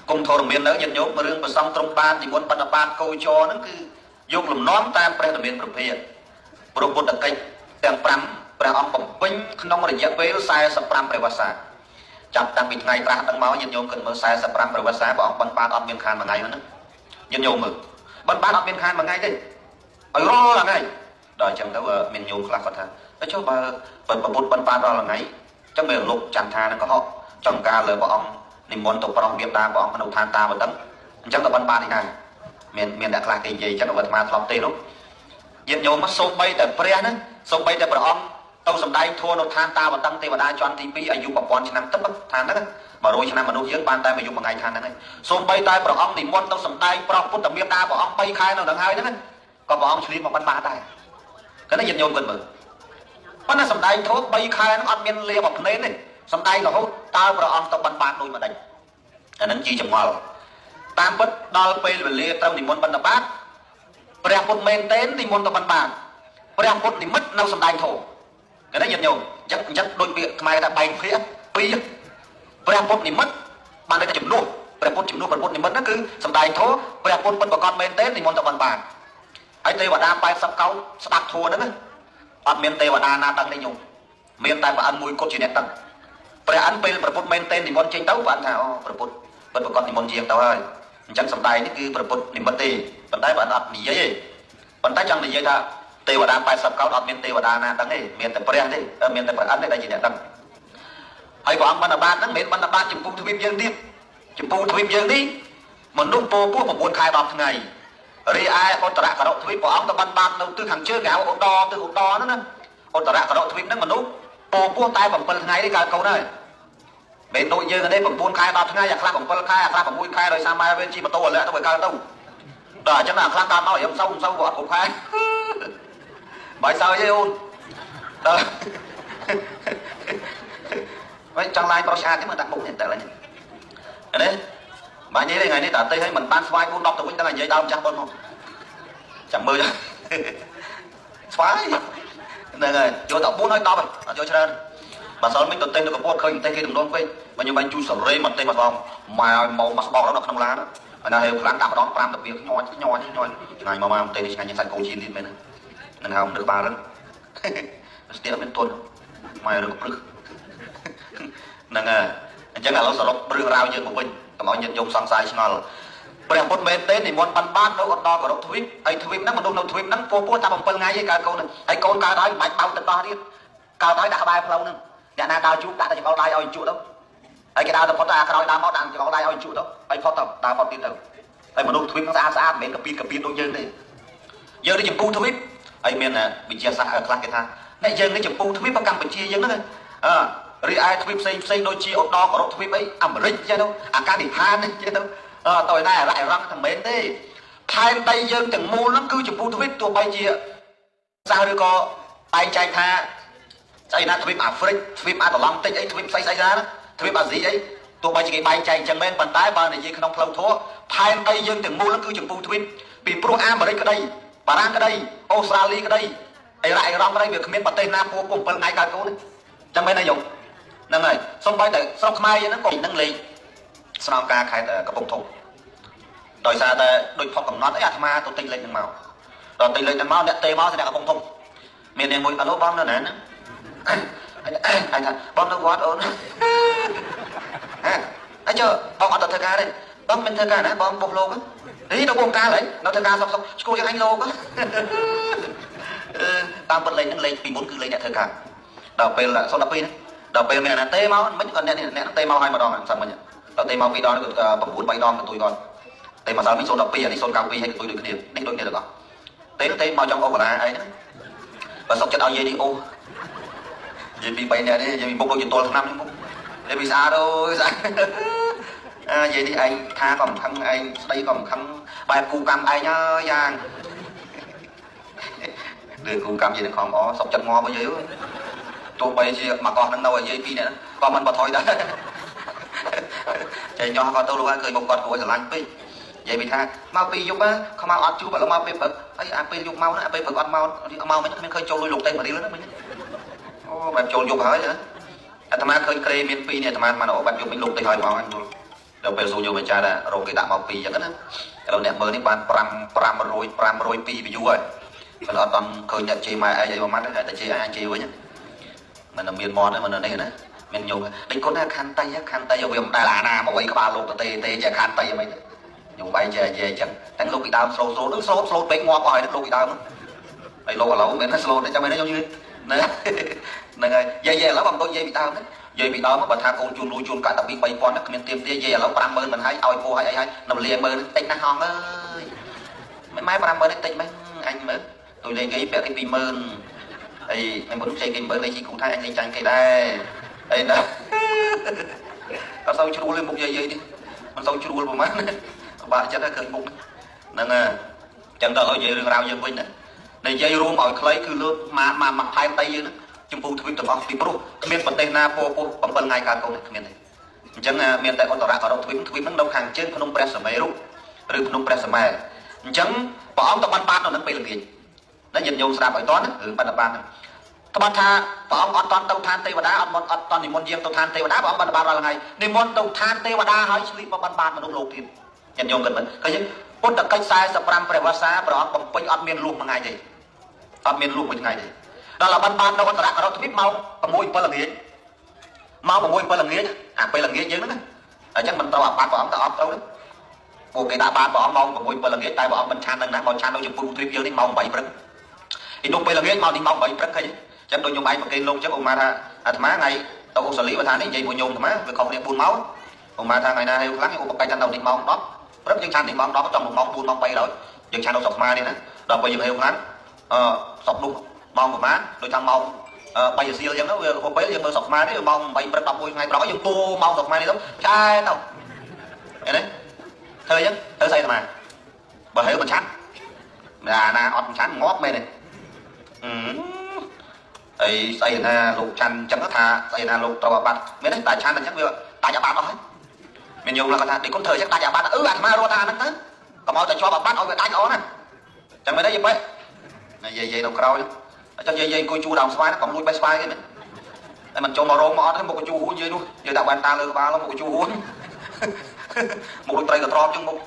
A: cùng thô đồng miền nữa nhận nhốt mà riêng mà xong trong ban thì muốn bắt được ban câu cho nó cứ dùng làm nón tam pre đồng miền thực hiện robot đặc cách tiền pram pre ông bẩm binh không có để dẹp với sai sập pram pre vasa chặt đang bị ngày ra đang máu nhận nhốt cần mới sai sập pram pre vasa của ông ban ông miền khan mà ngày nữa nhận nhốt mực ban ông miền khan mà ngày đi ở đó là ngày đòi chẳng đâu ở miền nhung là còn thà cho bà bột ban đó là ngày trong miền lục chẳng tha nó có họ trong ca lời của ông niệm môn tục trong việt nam của ông đầu than ta một tấm chắc là ban đi này miền đã là cái gì chắc là vật mà lòng tê lúc nhiệt nhôm mất sông bay tại pre đó sông bay tại ông tàu sầm đai thua nó than ta và tăng tê và đai cho anh tivi anh dùng bảo con năm tấp than đó mà đôi năm mà đôi dưỡng ban tay mà dùng một ngày than này sông bay tay của ông niệm môn tàu sầm đai pro phút tầm miền ta của ông bay khai nào đằng hai đó còn của ông xử lý một ban ba tay cái nó nhiệt nhôm gần mực bắt nó sầm đai thua bay khai nó ăn miên lia bọc nến này sầm đai là hốt tao của ông tàu ban ba đôi mà đánh anh đánh chi chậm vào tam bất đo pe về lia tao niệm môn ban bát bèo một men tên thì môn tàu ban ba bèo một thì mất năm sầm đai thổ cái đó nhiệt nhôm chắc đôi việc mai ta bay phía pi bèo một thì mất ban đây ta chụp luôn bèo một thì mất nó cứ sầm đai thổ bèo một bên con men tên thì môn tàu ban ba ấy tây và đa bay sắp câu sắp thua nữa ở miền tây và đa na tăng đây nhung miền tây và ăn mùi cốt chỉ nét tăng bèo ăn pe bèo một men tên thì môn tranh đấu và ăn thảo bèo một bên con thì môn chiang tao ơi chẳng sầm đai cái cứ bèo một thì mất tì bên tay bạn ăn gì vậy bên tay chẳng là gì ta tây và đa bay sắp câu ở miền tây và đa na tăng đấy miền tây bèo đấy miền tây và ăn đây chỉ nét tăng hay có ăn ban ba nó miền ban ba chụp phun thuyết dương đi chụp phun thuyết dương đi mình đúng po một buồn khai đọc ngày ri ai ôn tara cả độ thuyết của ông ta ban đầu tư hàng chơi gạo ôn đo từ ôn đo nữa ôn tara cả độ thuyết nó mà núp ពោះតែ7ថ្ងៃនេះកើតកូនហើយពេលដូចយើងនេះ9ខែ10ថ្ងៃអាខ្លះ7ខែអាខ្លះ6ខែដោយសារម៉ែវិញជិះម៉ូតូអាលាក់ទៅឲ្យកើតទៅដល់អញ្ចឹងអាខ្លះកើតមករៀមសូវក៏អត់គ្រប់ខែបាយសើយទេអូនដល់វិញចង់ឡាយប្រុសឆ្អាតទេមើលដាក់មុខនេះតែឡើយនេះបាទនិយាយថ្ងៃនេះតើទេឲ្យមិនបានស្វាយ4 10ទៅវិញដល់និយាយដើមចាស់ប៉ុនមកចាំមើលស្វាយហ្នឹងហើយយកតែ4ឲ្យ10អត់យកច្រើនបើសិនមិនទៅទេនៅកពតឃើញទេគេដំណងពេកបើខ្ញុំបាញ់ជួយសរេមកទេមកបងម៉ែឲ្យមកស្បោកដល់ក្នុងឡានហើយណាហេខ្លាំងដាក់ម្ដង5ទៅ2ញ័រឆ្ងាញ់មកមកទេឆ្ងាញ់សាច់គោជៀនទៀតមែនហ្នឹងហៅមិនរើបាល់ហ្នឹងស្ទះមានទុនម៉ែរើព្រឹកហ្នឹងហើយអញ្ចឹងឥឡូវសរុបរឿងរ៉ាវយើងមកវិញកុំឲ្យញាតិញោមសង្ស័យឆ្ងល់ព្រះពុទ្ធមែនទេនិមន្តបាននៅឧត្តរគោរពទ្វីបហើយទ្វីបហ្នឹងមនុស្សនៅទ្វីបហ្នឹងពោះតែ7ថ្ងៃឯងកើតកូនហើយកូនកើតហើយមិនបាច់បោកទឹកដោះទៀតកើតហើយដាក់ក្បែរផ្លូវហ្នឹងអ្នកណាដើរជួបដាក់តែចង្អុលដៃឲ្យជួបទៅហើយគេដើរទៅផុតតែក្រោយដើរមកដាក់ចង្អុលដៃឲ្យជួបទៅហើយផុតទៅដើរផុតទៀតទៅហើយមនុស្សទ្វីបហ្នឹងស្អាតមិនមែនកពីដូចយើងទេយើងនេះចម្ពោះទ្វីបហើយមានវិទ្យាសាស្ត្រខ្លះគេថាអ្នកយើងនេះចម្ពោះទ្វីបកម្ពុជាយើងហ្នឹងរីឯទ្វីបផ្សេងដូចជាឧត្តរគោរពទ្វីបអីអាមេរិកចេះទៅអាកានីហានចេះទៅតើណែរ៉ាក់រ៉ង់តែមិនទេផែនដីយើងទាំងមូលហ្នឹងគឺចម្ពោះទ្វីបទោះបីជាសាសឬក៏បែងចែកថាស្អីណាទ្វីបអាហ្វ្រិកទ្វីបអាត្លង់តិកអីទ្វីបស្អីណាទ្វីបអាស៊ីអីទោះបីជាគេបែងចែកអញ្ចឹងមែនប៉ុន្តែបើនិយាយក្នុងផ្លូវធម៌ផែនដីយើងទាំងមូលហ្នឹងគឺចម្ពោះទ្វីបពីព្រោះអាមេរិកក្តីបារាំងក្តីអូស្ត្រាលីក្តីអីរ៉ាក់អីរ៉ង់ក្តីវាគ្មានប្រទេសណាពោះ7ថ្ងៃកើតកូនអញ្ចឹងមែនទេយំហ្នឹងហើយសូម្បីតែស្រុកខ្មែរយើងហ្នឹងក៏នឹងលេងស្នងការខេត្តកំពង់ធំដោយសារតែដូចផុតកំណត់អីអាត្មាទៅទិញលេខហ្នឹងមកដល់ទិញលេខហ្នឹងមកអ្នកទេមកស្នាក់កំពង់ធំមានអ្នកមួយអនុបងនៅណាហ្នឹងអញថាបងនៅវត្តអូនអញ្ចឹងបងអត់ទៅធ្វើការទេបងមិនធ្វើការណាបងបុកលោកនេះទៅបងការហើយនៅធ្វើការសុកឈ្គួរយ៉ាងអញលោកតាមពិតលេខហ្នឹងលេខពីមុនគឺលេខអ្នកធ្វើការដល់ពេល012ហ្នឹងដល់ពេលមានអ្នកទេមកមិនគាត់អ្នកទេមកឲ្យម្ដងសាប់មិញដល់ទេមក2ដង9 3ដងកន្ទុយគាត់ទេមកដល់វិញ012អានេះ092ហើយកន្ទុយដូចគ្នានេះដូចគ្នាទាំងអស់ទេមកចង់អូកាឡាអីហ្នឹងបើសុកចិត្តឲ្យយាយនេះអូយាយពី3នាក់នេះយាយពីមុខដូចជាទល់ឆ្នាំនេះមុខយាយពីស្អាតអូស្អាតយាយនេះឯងថាក៏មិនខឹងឯងស្ដីក៏មិនខឹងបែបគូកម្មឯងយ៉ាងលើគូកម្មយាយនឹងខំអសុកចិត្តងល់បើយាយទោះបីជាមកកោះនឹងនៅឲ្យយាយ2នាក់ក៏មិនបថយដែរចេះញោះគាត់ទៅលោកហើយឃើញមុខគាត់គួរស្រឡាញ់ពេកនិយាយពីថាមកពីយប់ខ្មៅអត់ជួបឥឡូវមកពេលព្រឹកអីអាពេលយប់មកណាពេលព្រឹកអត់មកមិនគ្មានឃើញចូលលុយលោកទេមករៀលណាមិញអូបែបចូលយប់ហើយណាអាត្មាឃើញក្រេមាន2នេះអាត្មាមកបែបយប់មិញលោកទេហើយមកអញដល់ពេលសួរយកបញ្ចាថារោគគេដាក់មក2អញ្ចឹងណាឥឡូវអ្នកមើលនេះបាន502 view ហើយមិនអត់ដល់ឃើញអ្នកជេរម៉ែឯងឲ្យមកម៉ាត់តែជេរឯងជេរវិញមិនមានមត់ទេមិននេះណាមានញោមតិចគាត់ថាខណ្ឌតៃវាមិនដែលអាណាមកវិញក្បាលលោកទេចេះខណ្ឌតៃហ្មងញោមបែរចេះនិយាយអញ្ចឹងតែលោកពីដើមស្លូតនឹងស្លូតពេកងាប់អស់ហើយលោកពីដើមហើយលោកឥឡូវមិនថាស្លូតទេចាំមិនញោមយឺហ្នឹងហើយយាយឥឡូវបំដូចយាយពីដើមយាយពីដើមបើថាកូនជូនលុយជូនកាត់តែ2 3000គ្មានទៀមទាយាយឥឡូវ50000មិនហើយឲ្យពោះឲ្យអីហើយនៅលាមើលតិចណាស់ហងអើយមិនម៉ែ50000នេះតិចមែនអញមើលទុយលេងគេពាក់គេ20000អីមិនមុនផ្សេងគេមើលលេងជីគូថៃអញលេងចាញ់គេដែរអីណាអត់សូវជ្រួលទេមុខយាយនេះមិនសូវជ្រួលប្រហែលបាក់ចិត្តហើយឃើញមុខហ្នឹងហើយចឹងដល់ឲ្យនិយាយរឿងរ៉ាវយើងវិញណានិយាយរួមឲ្យខ្លីគឺលើកមកផែនដីយើងហ្នឹងចម្ពោះទ្វីបទាំងអស់ពីព្រោះគ្មានប្រទេសណាពោះ7ថ្ងៃកើតកូនគ្មានទេអញ្ចឹងមានតែឧត្តរគោរពទ្វីបហ្នឹងនៅខាងជើងភ្នំព្រះសមេរុឬភ្នំព្រះសមែអញ្ចឹងព្រះអង្គទៅបាននៅនឹងពេលល្ងាចណាញាតិញោមស្ដាប់ឲ្យតន់រឿងបានហ្នឹងត្បិតថាព្រះអង្គអត់តន់ទៅឋានទេវតាអត់តន់និមន្តយាងទៅឋានទេវតាព្រះអង្គបានរាល់ថ្ងៃនិមន្តទៅឋានទេវតាហើយឆ្លៀតមកបានមនុស្សលោកទៀតញាតិញោមគិតមើលឃើញពុទ្ធកិច្ច45ព្រះវស្សាព្រះអង្គបំពេញអត់មានលួសមួយថ្ងៃទេអត់មានលួសមួយថ្ងៃទេដល់បាននៅឧត្តរគោរពទ្វីបមក6 7ល្ងាចមក6 7ល្ងាចអាពេលល្ងាចយើងហ្នឹងណាអញ្ចឹងមិនត្រូវអាបាត់ព្រះអង្គទៅអត់ទៅពួកគេដាក់បានព្រះអង្គមក6 7ល្ងាចតែព្រះអង្គមិនឆាននឹងណាមកឆាននៅចំពោះទ្វីបយើងនេះមក8ព្រឹកឯនោះពេលល្ងាចមកនេះមក8ព្រឹកឃើញចឹងដូចខ្ញុំឯងប្រកេនលោកចឹងឧមាថាអាត្មាថ្ងៃទៅអូស្ត្រាលីបើថានេះនិយាយពួកញោមអាត្មាវាខុសគ្នា4ម៉ោងឧមាថាថ្ងៃណាហេវខ្លាំងឧបកិច្ចថានៅនេះម៉ោង10ព្រឹកយើងឆាននេះម៉ោង10ចង់ម៉ោង4ម៉ោង3ដល់យើងឆាននៅស្រុកខ្មែរនេះណាដល់ពេលយើងហេវខ្លាំងស្រុកនោះម៉ោងប្រហែលដូចថាម៉ោង bây giờ xưa dân đó hôm bấy dân mơ sọc mai đấy mong bảy bật đọc mùi ngày đó dân tu mong sọc mai đấy đâu trai đâu nghe đấy thôi chứ tới xây mà bà hiểu mình chán là na ọt chán ngót mê này ấy xây na lục chăn chẳng có thà xây na lục tàu bát mấy đấy tại chán là chắc bây giờ tại nhà bạn đó hết mình dùng là cái thà để con thời chắc tại nhà bạn ăn ma rô ta nó tới còn mọi người cho bà bắt ở cái tay nó nè chẳng mấy đấy gì vậy này dây đầu cầu nhá cho dây coi chu đồng spy nó còn nuôi bay spy cái này mình cho màu rô mỏ một cái chu hú dây luôn giờ đạo bàn ta lừa ba nó một cái chu hú một đôi tay cái tròn chứ một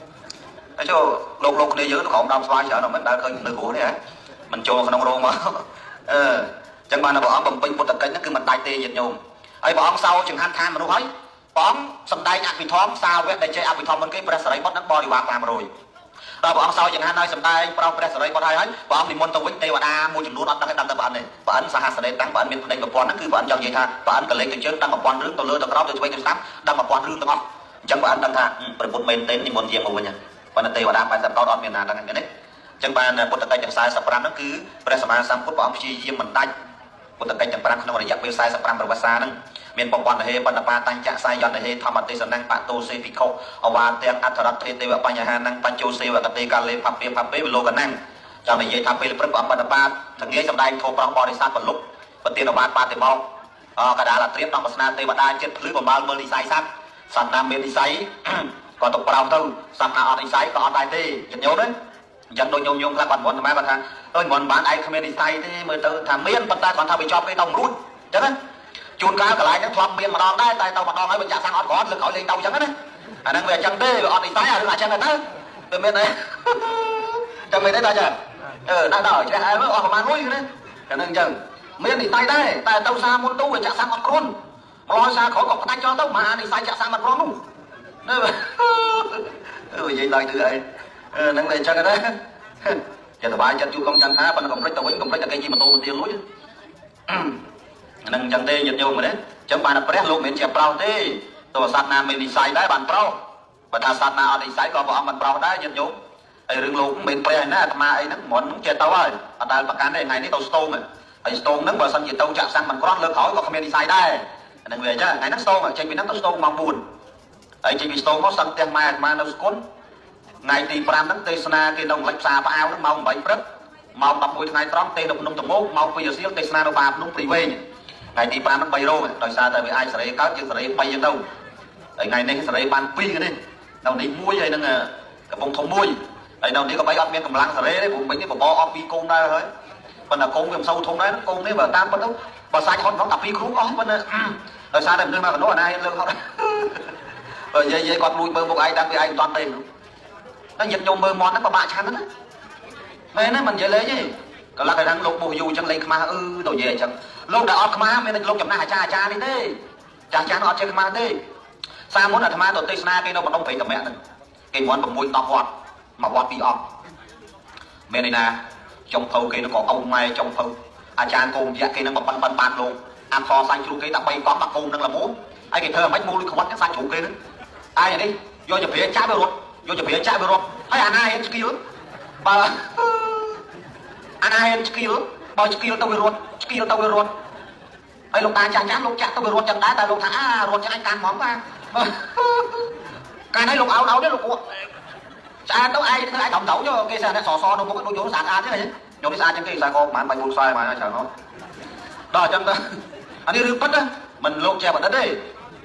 A: cái cho lục này dưới nó còn đồng spy sợ nó mình đã khơi từ hú này mình cho cái nông rô mà chẳng bàn là bỏ bầm pin một tật cánh nó cứ mình tay tê nhiệt nhôm ấy bỏ sau chừng han than mà nó thấy bỏ sầm đai nhạc bị thóm sao với đây chơi áp bị thóm bên cái press đấy bắt nó bo đi bạc làm rồi rồi bọn sau chẳng hạn nói sầm đai pro press đấy bắt hay hết bọn thì môn tông vĩnh tây và đa môi trường luôn đăng cái đăng tập bản này bọn sa hạt đấy đăng bản miền tây một quan nó cứ bọn trong vậy tha bọn cần lấy cái trước đăng một quan rước tôi lừa tôi cáo tôi quay tôi sắm đăng một quan rước tôi không chẳng bọn đăng tha một miền tây thì môn riêng một nhà bọn tây và đa phải sắm cao đón miền nào đăng cái đấy chẳng bàn một tầng cây chẳng sai sập ram nó cứ press mà sam phút bọn chi riêng mình tay một tầng cây chẳng ram không có dạy về sai sập ram rồi xa nó miền bọc quan hệ bận ba tăng trạng sai dọn hệ tham mặt tây sơn năng bạn tô xây phi khâu ở ban tiền ăn thợ tây tây và ban nhà hàng năng ban châu xây và tây ca lên phạm bê lô gần năng cho này dây tham bê là bận bận ba thằng ghế trong đây thô prong bò đi sát một lúc bận tiền ở ban ba tiền bao cả đà là tiếp trong một sna tây và đa trên lưới của bao mơ đi sai sát sàn nam bên đi say còn tục prong thôi sàn nào đi say còn đại tây nhận nhớ đấy dân đôi nhung là còn muốn mai bạn thằng tôi muốn bán ai không đi say thế mới từ thằng miên bận ta còn thằng bị cho cái đồng rút chứ đấy chun cá cả lại nó thoát miên mà đòn đấy tay tao mà đòn ấy bên chả sang ọt có lực khỏi lên đầu chẳng đấy à đang về chân tê ọt đi tay à đừng lại chân này tới từ bên này chân bên đấy ta chờ đang đợi chứ ai mới ọt mà nuôi đấy cho nên chừng miên đi tay đấy tay tao xa muốn tu về chả sang ọt con lo xa khỏi cọc tay cho tao mà đi sai chả sang mặt con luôn vậy đời thứ ấy đang về chân đấy giờ tao bài chân chu công chân thá bên công tao cũng là cái gì mà tu mình tiền lối chứ nâng chân tê nhiệt nhôm mà đấy chẳng bàn là press luôn miền chè prao tê tôi sát nam mình đi sai đấy bàn prao và ta sát na đi sai có bọn mình prao đấy nhiệt nhôm ấy rừng luôn miền press này mà ấy nó muốn chè tao ơi ở đây bạc cái này ngày này tao stone mà ấy stone nó bờ sân gì tao chạm sang mình cross lơ khỏi có comment đi sai đây đừng về chứ ngày nó stone mà trên bên nó stone mong buồn ấy trên bên stone có sân tiền mà nó cuốn ngày thì pram nó tê sana cái đồng lạch xà và áo nó mong bảy press mong tập buổi ngày trống tê đồng nông tầm mốt mong bây giờ xíu tê sana nó bạc nông tùy về ngày thì ban nó bay rồi rồi sao tại vì ai sẽ cáo chứ sẽ bay đến đâu ngày nay sẽ ban pi cái đi đâu đi muối hay năng cái bông thông muối ấy đâu đi có bay ọt miên cầm lăng sẽ đấy bụng mấy cái bò ọt pi côn ra thôi còn là côn cầm sâu thông đấy côn đấy mà tam bắt đâu bà sai không tập pi khúc ó bên rồi sao đây mà nó ở đây lương họ rồi vậy còn nuôi bơ một ai đang bị ai toàn tiền nó nhiệt nhôm bơ mòn nó mà bạ chán đó mấy nó mình dễ lấy chứ còn là cái đang lục bù dù chẳng lấy mà đồ về chẳng lúc đã ọt mà mình lúc chấm na cha đi thế cha nó chơi mà thế sao muốn là tham tụi tây na cái đâu mà đông phải tập mẹ cái món bằng môi to vọt mà vọt bị ọt bên này nè trong thâu cái nó có ông mai trong thâu cha cùng dạ cái nó mà bắn luôn ăn kho xanh chú cái ta bay có mặt cùng đang là muốn ai cái thơ bách mua không bắt cái xanh chủ cái nữa ai vậy đi vô chụp phía trái bờ ruột hay anh ai kia bà anh ai kia bao kia tao bị ruột ấy lúc ta chán lúc chặt tao bị ruột chẳng đá ta lúc thả ruột chẳng anh can món ta cái này lúc áo đấy lúc của cha tao ai tổng thấu cho cái xe này sò đâu có cái chỗ sạt thế này chỗ đi xa trên cái xa con mà bay buồn xoay mà chờ nó đó chân ta anh đi rước bắt á mình lộn che vào đất đi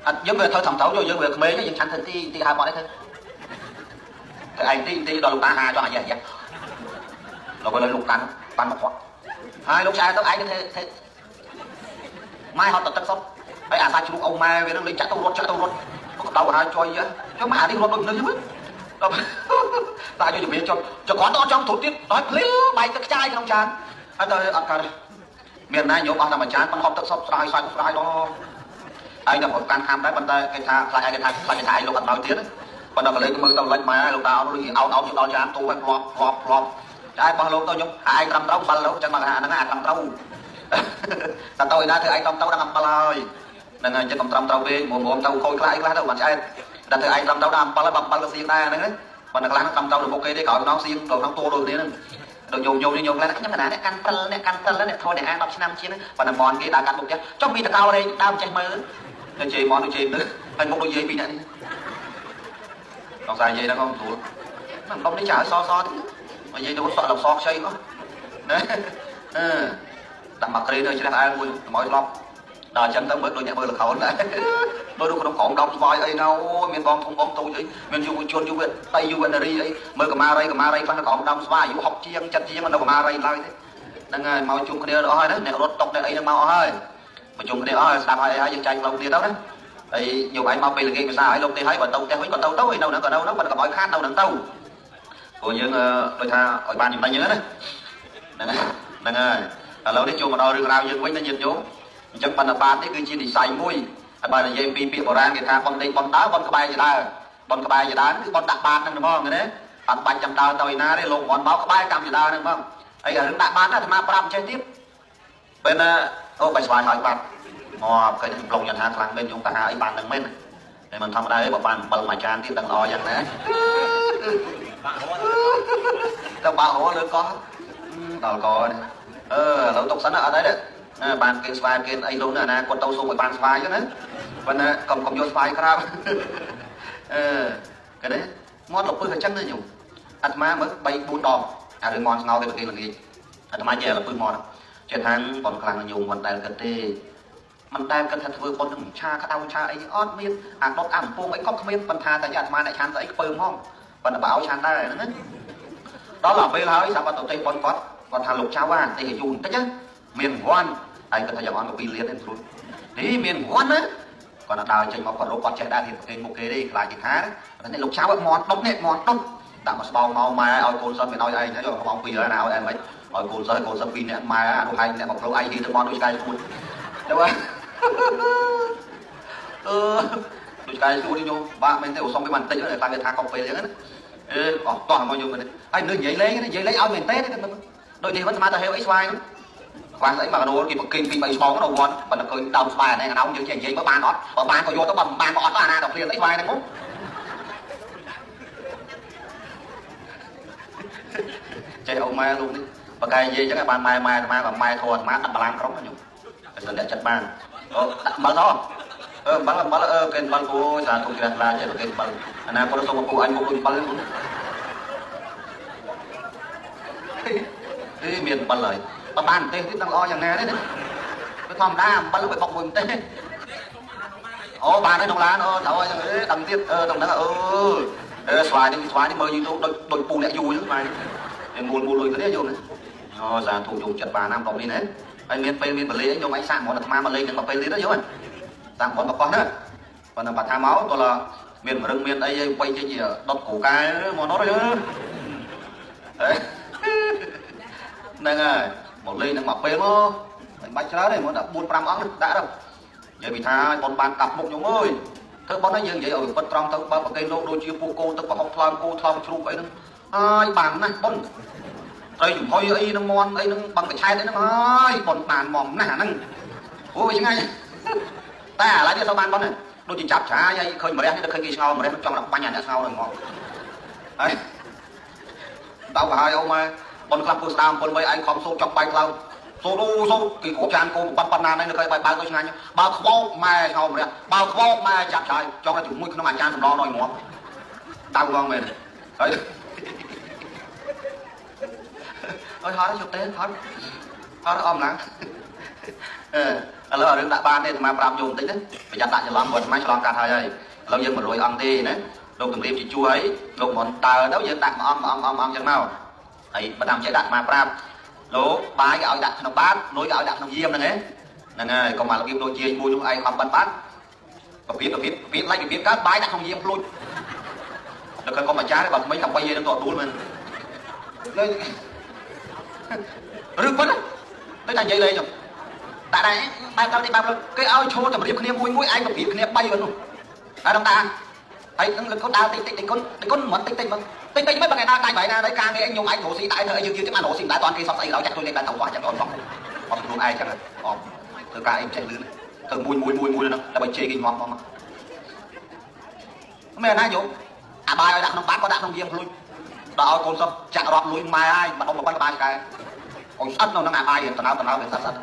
A: anh giống về thôi thẩm thấu cho giống về mấy cái những sản thực ti hai bọn đấy thôi thì anh ti đòi lục ta hai cho anh vậy rồi lên lục tan ban một khoản hai lúc sai tao ai thế mai họ tập sốc ấy à sai chú ông mai về nó lên chặt tao luôn tao hai cho vậy cho mà đi luôn đôi nữa chứ ta cho biết cho có to trong thủ tiết nói lấy bay cái chai trong tràn anh tôi ăn cả miền này nhổ bao năm mà chán con họp tập sốc sai đó anh là một can ham đấy bên tay cái thà lại cái thà lúc ăn nói tiếng đấy bên đó lấy cái mưa tao lấy mà lúc tao áo cho tao chán tu phải lọp ai bao lâu tôi nhung ai cầm trâu bao lâu chẳng mà nó cầm trâu ta tôi đã thì ai cầm trâu đang cầm bao lời nên anh chỉ cầm trâu về một trâu khôi lại đâu mà ai đặt thì anh cầm trâu đam bao lâu bằng bao lâu xiên đây nữa mà nó cầm trâu được ok đấy cậu nó xiên rồi nó to rồi đấy Đồ nhôm lên nhưng mà nè căn tân nè thôi để ăn đọc năm chiến và nằm mòn cái đá cắt bụng chứ trong vì ta cao đây đam chạy mơ nên chơi món chơi nữa anh một đôi giấy bị nạn đọc dài dây nó không thủ mà không đi trả so mà dây đâu có sợ đọc xây quá đấy tạm mặc đi nơi chỉ là ai vui mọi lọc đờ chân tới bước đôi nhẹ mơ là khẩu đấy đôi lúc nó còn đông voi ấy đâu miền bom không bom tôi ấy miền du chuồn du tây du bên đi ấy mơ cả ma đây nó còn đông vai du học chiêng chân chiêng nó còn ma đây lại đang ngày mau chung cái đó hơi đấy nè rốt tóc này ấy nó mau hơi mà chung cái đó đạp hai dân tranh lâu tiền đó đấy ấy nhiều anh mau về là game sao ấy lâu tiền hay còn tàu còn tàu ấy đâu nữa còn đâu nó còn cả mọi khác đâu nữa tàu của những đôi tha ở ban chúng ta nhớ đấy đang ngày lâu đấy chung mà đo rừng rau dân với nó nhiệt nhố chẳng phần là bạn đấy cứ chỉ để xài môi bạn là dây pin bỏ ra người ta con đây con táo con cái bài gì đó cứ con đặt bàn đúng không đấy bạn bánh trăm tao tao na đấy lồng con báo cái bài cầm gì đó đúng không ấy ở đặt bàn đó thì mà làm chơi tiếp bên ô bài xoài hỏi bạn cái lồng nhận hàng làng bên chúng ta ấy bàn đằng bên để mình thăm đây bảo bàn bằng mài tràn tiếp đằng o vậy đấy các bạn hổ nữa có tao có lâu tục sẵn ở đấy đấy bàn kia spy kia ấy luôn nè con tàu xuống với bàn spy chứ đấy còn cầm vô spy crab cái đấy ngon lộc hơi chắc nữa nhiều ăn má mới bay 4 đòn được ngon ngao cái là gì ăn má về là bự ngon trên hàng còn càng là nhiều còn tay cần têมันได้กันทันเวอร์คนหนึ่งชาข้าวชาไอ้ออดเมียนอ่างรถอ่างพวงไอ้ก๊อกเมียนปัญหาแต่ยันมาในชานไอ้เปิมห้องปัญหาเอาชานได้นั่นđó là bây giờ sao bắt đầu tây còn thằng lục cháo ăn thì hiểu dùng tất chứ miền hoan anh cần phải dọn cái pin liền lên luôn đi miền hoan á còn là đào trên máu còn rốt còn chạy đa thì một cái đi lại thì khá đấy lục cháo mòn đông nè mòn đông đặng mà bao mau mà ôi cồn sơn phải nói anh thấy rồi không pin nào em ấy ôi cồn sơn pin nè mà đồ anh nè bọc lâu anh thì tôi mòn đôi cái luôn đúng không đôi cái luôn đi vô ba mình thấy xong cái bàn tay nữa là người ta không phải đấy toàn bao nhiêu người anh đưa giấy lấy áo miền tết đấy đôi thì vẫn mà ta heo ấy xoay nữa quan ấy mà đồ kịp kinh bay sport nó đâu ngon mà nó cười đầu bài này là nóng như chèn giấy có ban đó ở ban có vô tới bầm ban có ọt ana đọc liền lấy xoay này cũng chơi ông mai luôn đi và cái gì chắc là ban mai thua má đặt bàn không có nhung cái để chặt bàn bán đó bán là cái bán của là thuộc là chạy được cái bán anh em có nó xong của anh một đôi bán lên đi miền bán lời ta bàn tên tiếp đang lo chẳng nghe đấy cái thòng đa bán lúc phải bọc mình tên ô bàn đấy trong lá nó thảo ơi đằng tiếp đồng đó xoài đi mơ như đôi bù lại vui chứ mà mua lùi cái đấy vô này già thủ dùng chặt bà nam cộng đi đấy anh miền miền bờ lê nhưng anh sang món là tham mà lên cái bờ lê đó rồi sang món bà con đó còn là bà tham máu tôi là miền rừng miền đây quay cái gì đốt củ cải món nó rồi đấy nên à một ly nó mọc bê mơ bánh trái này muốn đã 4-5 ống đã đâu vậy bị tha còn bàn cặp một nhung ơi thứ bón nó như vậy ở bên trong tôi bao cây lô đôi chia cô tôi có học cô thong chụp vậy đó ai bàn này bón đây chúng thôi ấy nó ngon ấy nó bằng cái chai đấy nó ai còn bàn mỏng nè năng ôi chứ ngay ta lại đi sau bàn bón này đôi chỉ chắp trả vậy khơi mà đen nó khơi kia sau mà đen trong là ba nhà đã sau rồi ngon đấy tao và hai ông mà con làm cô sao con với anh không số trong bay lao số kỳ cổ trang cô bắn này nó khơi bao tôi ngay nhá bao khô mai không rồi bao khô mai chặt trái cho cái chủ mũi nó mà trang nó nói ngon tao ngon mày đấy ôi hỏi nó chụp tên hỏi nó ôm lắm là đứng đại ban đây mà làm dùng tính đấy phải chặt lại cho làm một máy cho làm cả hai đây lâu dân một rồi ăn đi đấy lúc từng đêm chỉ chua ấy lúc món tờ đấu dân đặt mà om chẳng nào ấy bắt đầu chạy đặt mà pram lố bái cái áo đặt nó bát nối cái áo đặt nó diêm này này còn mà là kim đôi chia mua cho ai không bắn bát và biết lấy cái biết các bái đặt không diêm luôn được con mà trái còn mấy thằng quay dây nó toàn đuôi mình rực vẫn tới thành dây lên rồi tại này ba tao đi ba cái áo chô thì mà điệp kia mũi anh mà biết kia bay luôn à đồng ta ấy nó đào tinh con mất tinh mấy bạn này đang vậy na đấy ca nghe anh nhung anh nổ xì đại thời như cái mà nổ xì đại toàn kia xong xây lão chặt tôi lên bàn thầu quá chẳng còn xong còn luôn ai chẳng là từ ca em chạy lươn từ mùi nó là bệnh chê kinh hoàng mà mẹ nói dụ à bài đặt nó bán có đặt không riêng luôn đó con sắp chạm rọt lùi mai ai mà ông mà bắt bài cái còn sắt nó ngả bài hiện tao để sắt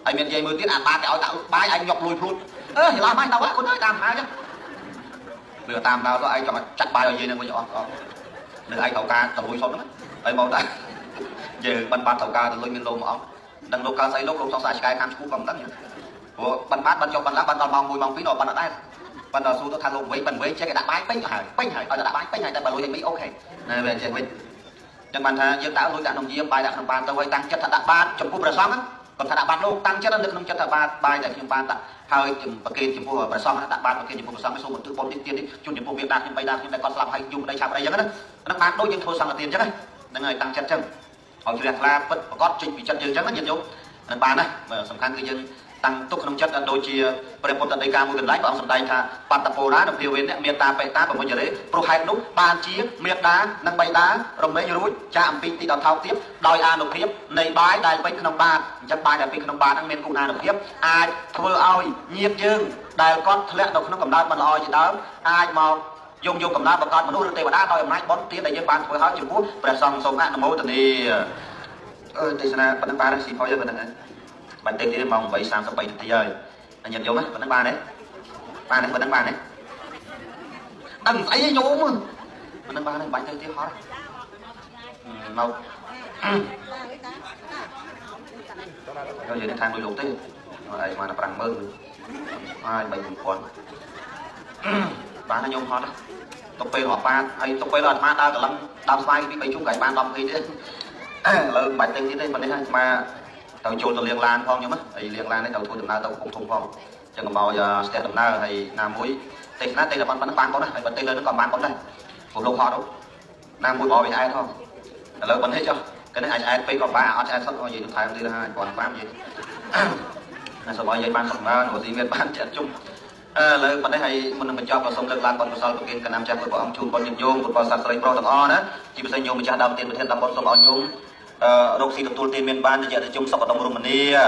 A: anh miền dây mưa tiết ba cái áo tạo bài anh nhọc lùi phun ơ thì làm anh đâu á con nói tam hai chứ lừa tam tao có ai cho chặt bài ở gì nữa bây giờ được ai thầu ca tao lùi xong lắm ai mau tay giờ ban thầu ca tao lùi miền lô mà ông đằng lô ca xây lô xong sai cái cam chú cầm tắm của ban cho ban lá ban toàn mong mùi mong phí nọ ban ở đây ban đầu xuống tôi thay lông với chơi cái đá bái bánh hải ở đá bái tại bà lùi hình mỹ ok này về chơi mình nhưng mà thà dương đảo lùi đạn đồng diêm bài đạn đồng bàn tao quay tăng chất thật đạn ba chấm phút rồi xong á còn thật đạn bàn luôn tăng chất nó được không chất thật ba bài tại chấm bàn tại hơi chấm bậc kia chấm phút rồi xong đạn bàn bậc kia chấm phút xong cái số một thứ bốn tiền đi chun chấm phút việt đạn nhưng bay đạn nhưng lại còn làm hay dùng đây chạm đây vậy đó nó bán đôi nhưng thôi xong là tiền chứ đấy nên người tăng chất chân họ chỉ là vẫn có trình bị chất dương chắc nó nhận dụng bàn này mà sầm khăn người dân tăng tốc không chất đôi chiaประพฤติในการมือกันไล่ก็สำได้ค่ะปัตตโพล้าดอกเดียวเนี่ยเมียตาไปตาแบบว่าอย่างนี้โปรไฮนุบานชี้เมียตานังใบตาเราไม่รู้จะอัมพีตีดาวเท้าเทียบดอยอาหนุเทียบในบ้านได้ไปขนมบานจะไปได้ไปขนมบานทั้งเมียนกูนาหนุเทียบอายทว่าเอาเงียบยืงได้ก็ทะเลดอกขนมกับดาวมันลอยจีดาวอายมองยงกับดาวประกอบมนุษย์เทวดาดอยอำนาจบอลเตี้ยได้ยังบานทว่าเขาจุบุประสงค์สมอันโมตันนี้ตีชนะปนังปาได้สิพอจะเป็นยังไงbạn tên đi mong vậy sang sắp bảy thì giờ anh nhận dấu mấy bạn đánh ba đấy bạn đánh ba đấy đừng ấy nhố mà bạn đánh ba đấy bạn chơi tiếp khó mau rồi giờ đến thang đôi lục thế đây mà là bằng mơ ai bảy còn bạn nó nhôm khó đó tộc pe họ ba ai tộc pe là ma ta cả lắm đam sai bị bảy chúng cái ban đam gì đấy lớn bạn tên đi đây mà đấy mà tàu chôn tàu liên lan phong nhá mất thì liên lan đấy tàu thôi đầm na tàu không thùng phong chẳng bao giờ sẽ đầm na thì nam muối tên nó tên là ban có đấy bắn tên lên nó còn ban có đây phụ lông họ đâu nam muối bò bị ai thôi lớn bắn hết chưa cái này ai phải còn ba ai sắp có gì được thay đi là hai còn bám gì là sau bao giờ ban còn ba nổi gì việt ban trận chung lớn bắn đấy hay mình cho vào sông liên lan còn một sau một cái nam trang của ông chun còn nhìn vô một bao sạc sợi pro tầng o đó chỉ bây giờ nhiều mình trả đầu tiền mình thêm tầm một sông ao nhung rục xì tụt tiền miền ban thì chung sọc ở đông Romania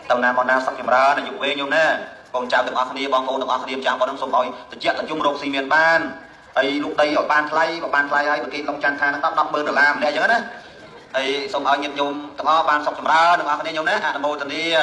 A: tàu nam mòn nam sọc chìm ra là dục quê nhung nè còn chào từng ông đi bong cô từng ông đi chào con đông sông bòi thì chuyện là chung rục xì miền ban ấy lúc đây ở ban play ấy kia long trang tha nó đắp bơ được làm đây chứ á ấy sông ở nhiệt nhung từng ông ban sọc chìm ra từng ông đi nhung nè à mô từng đi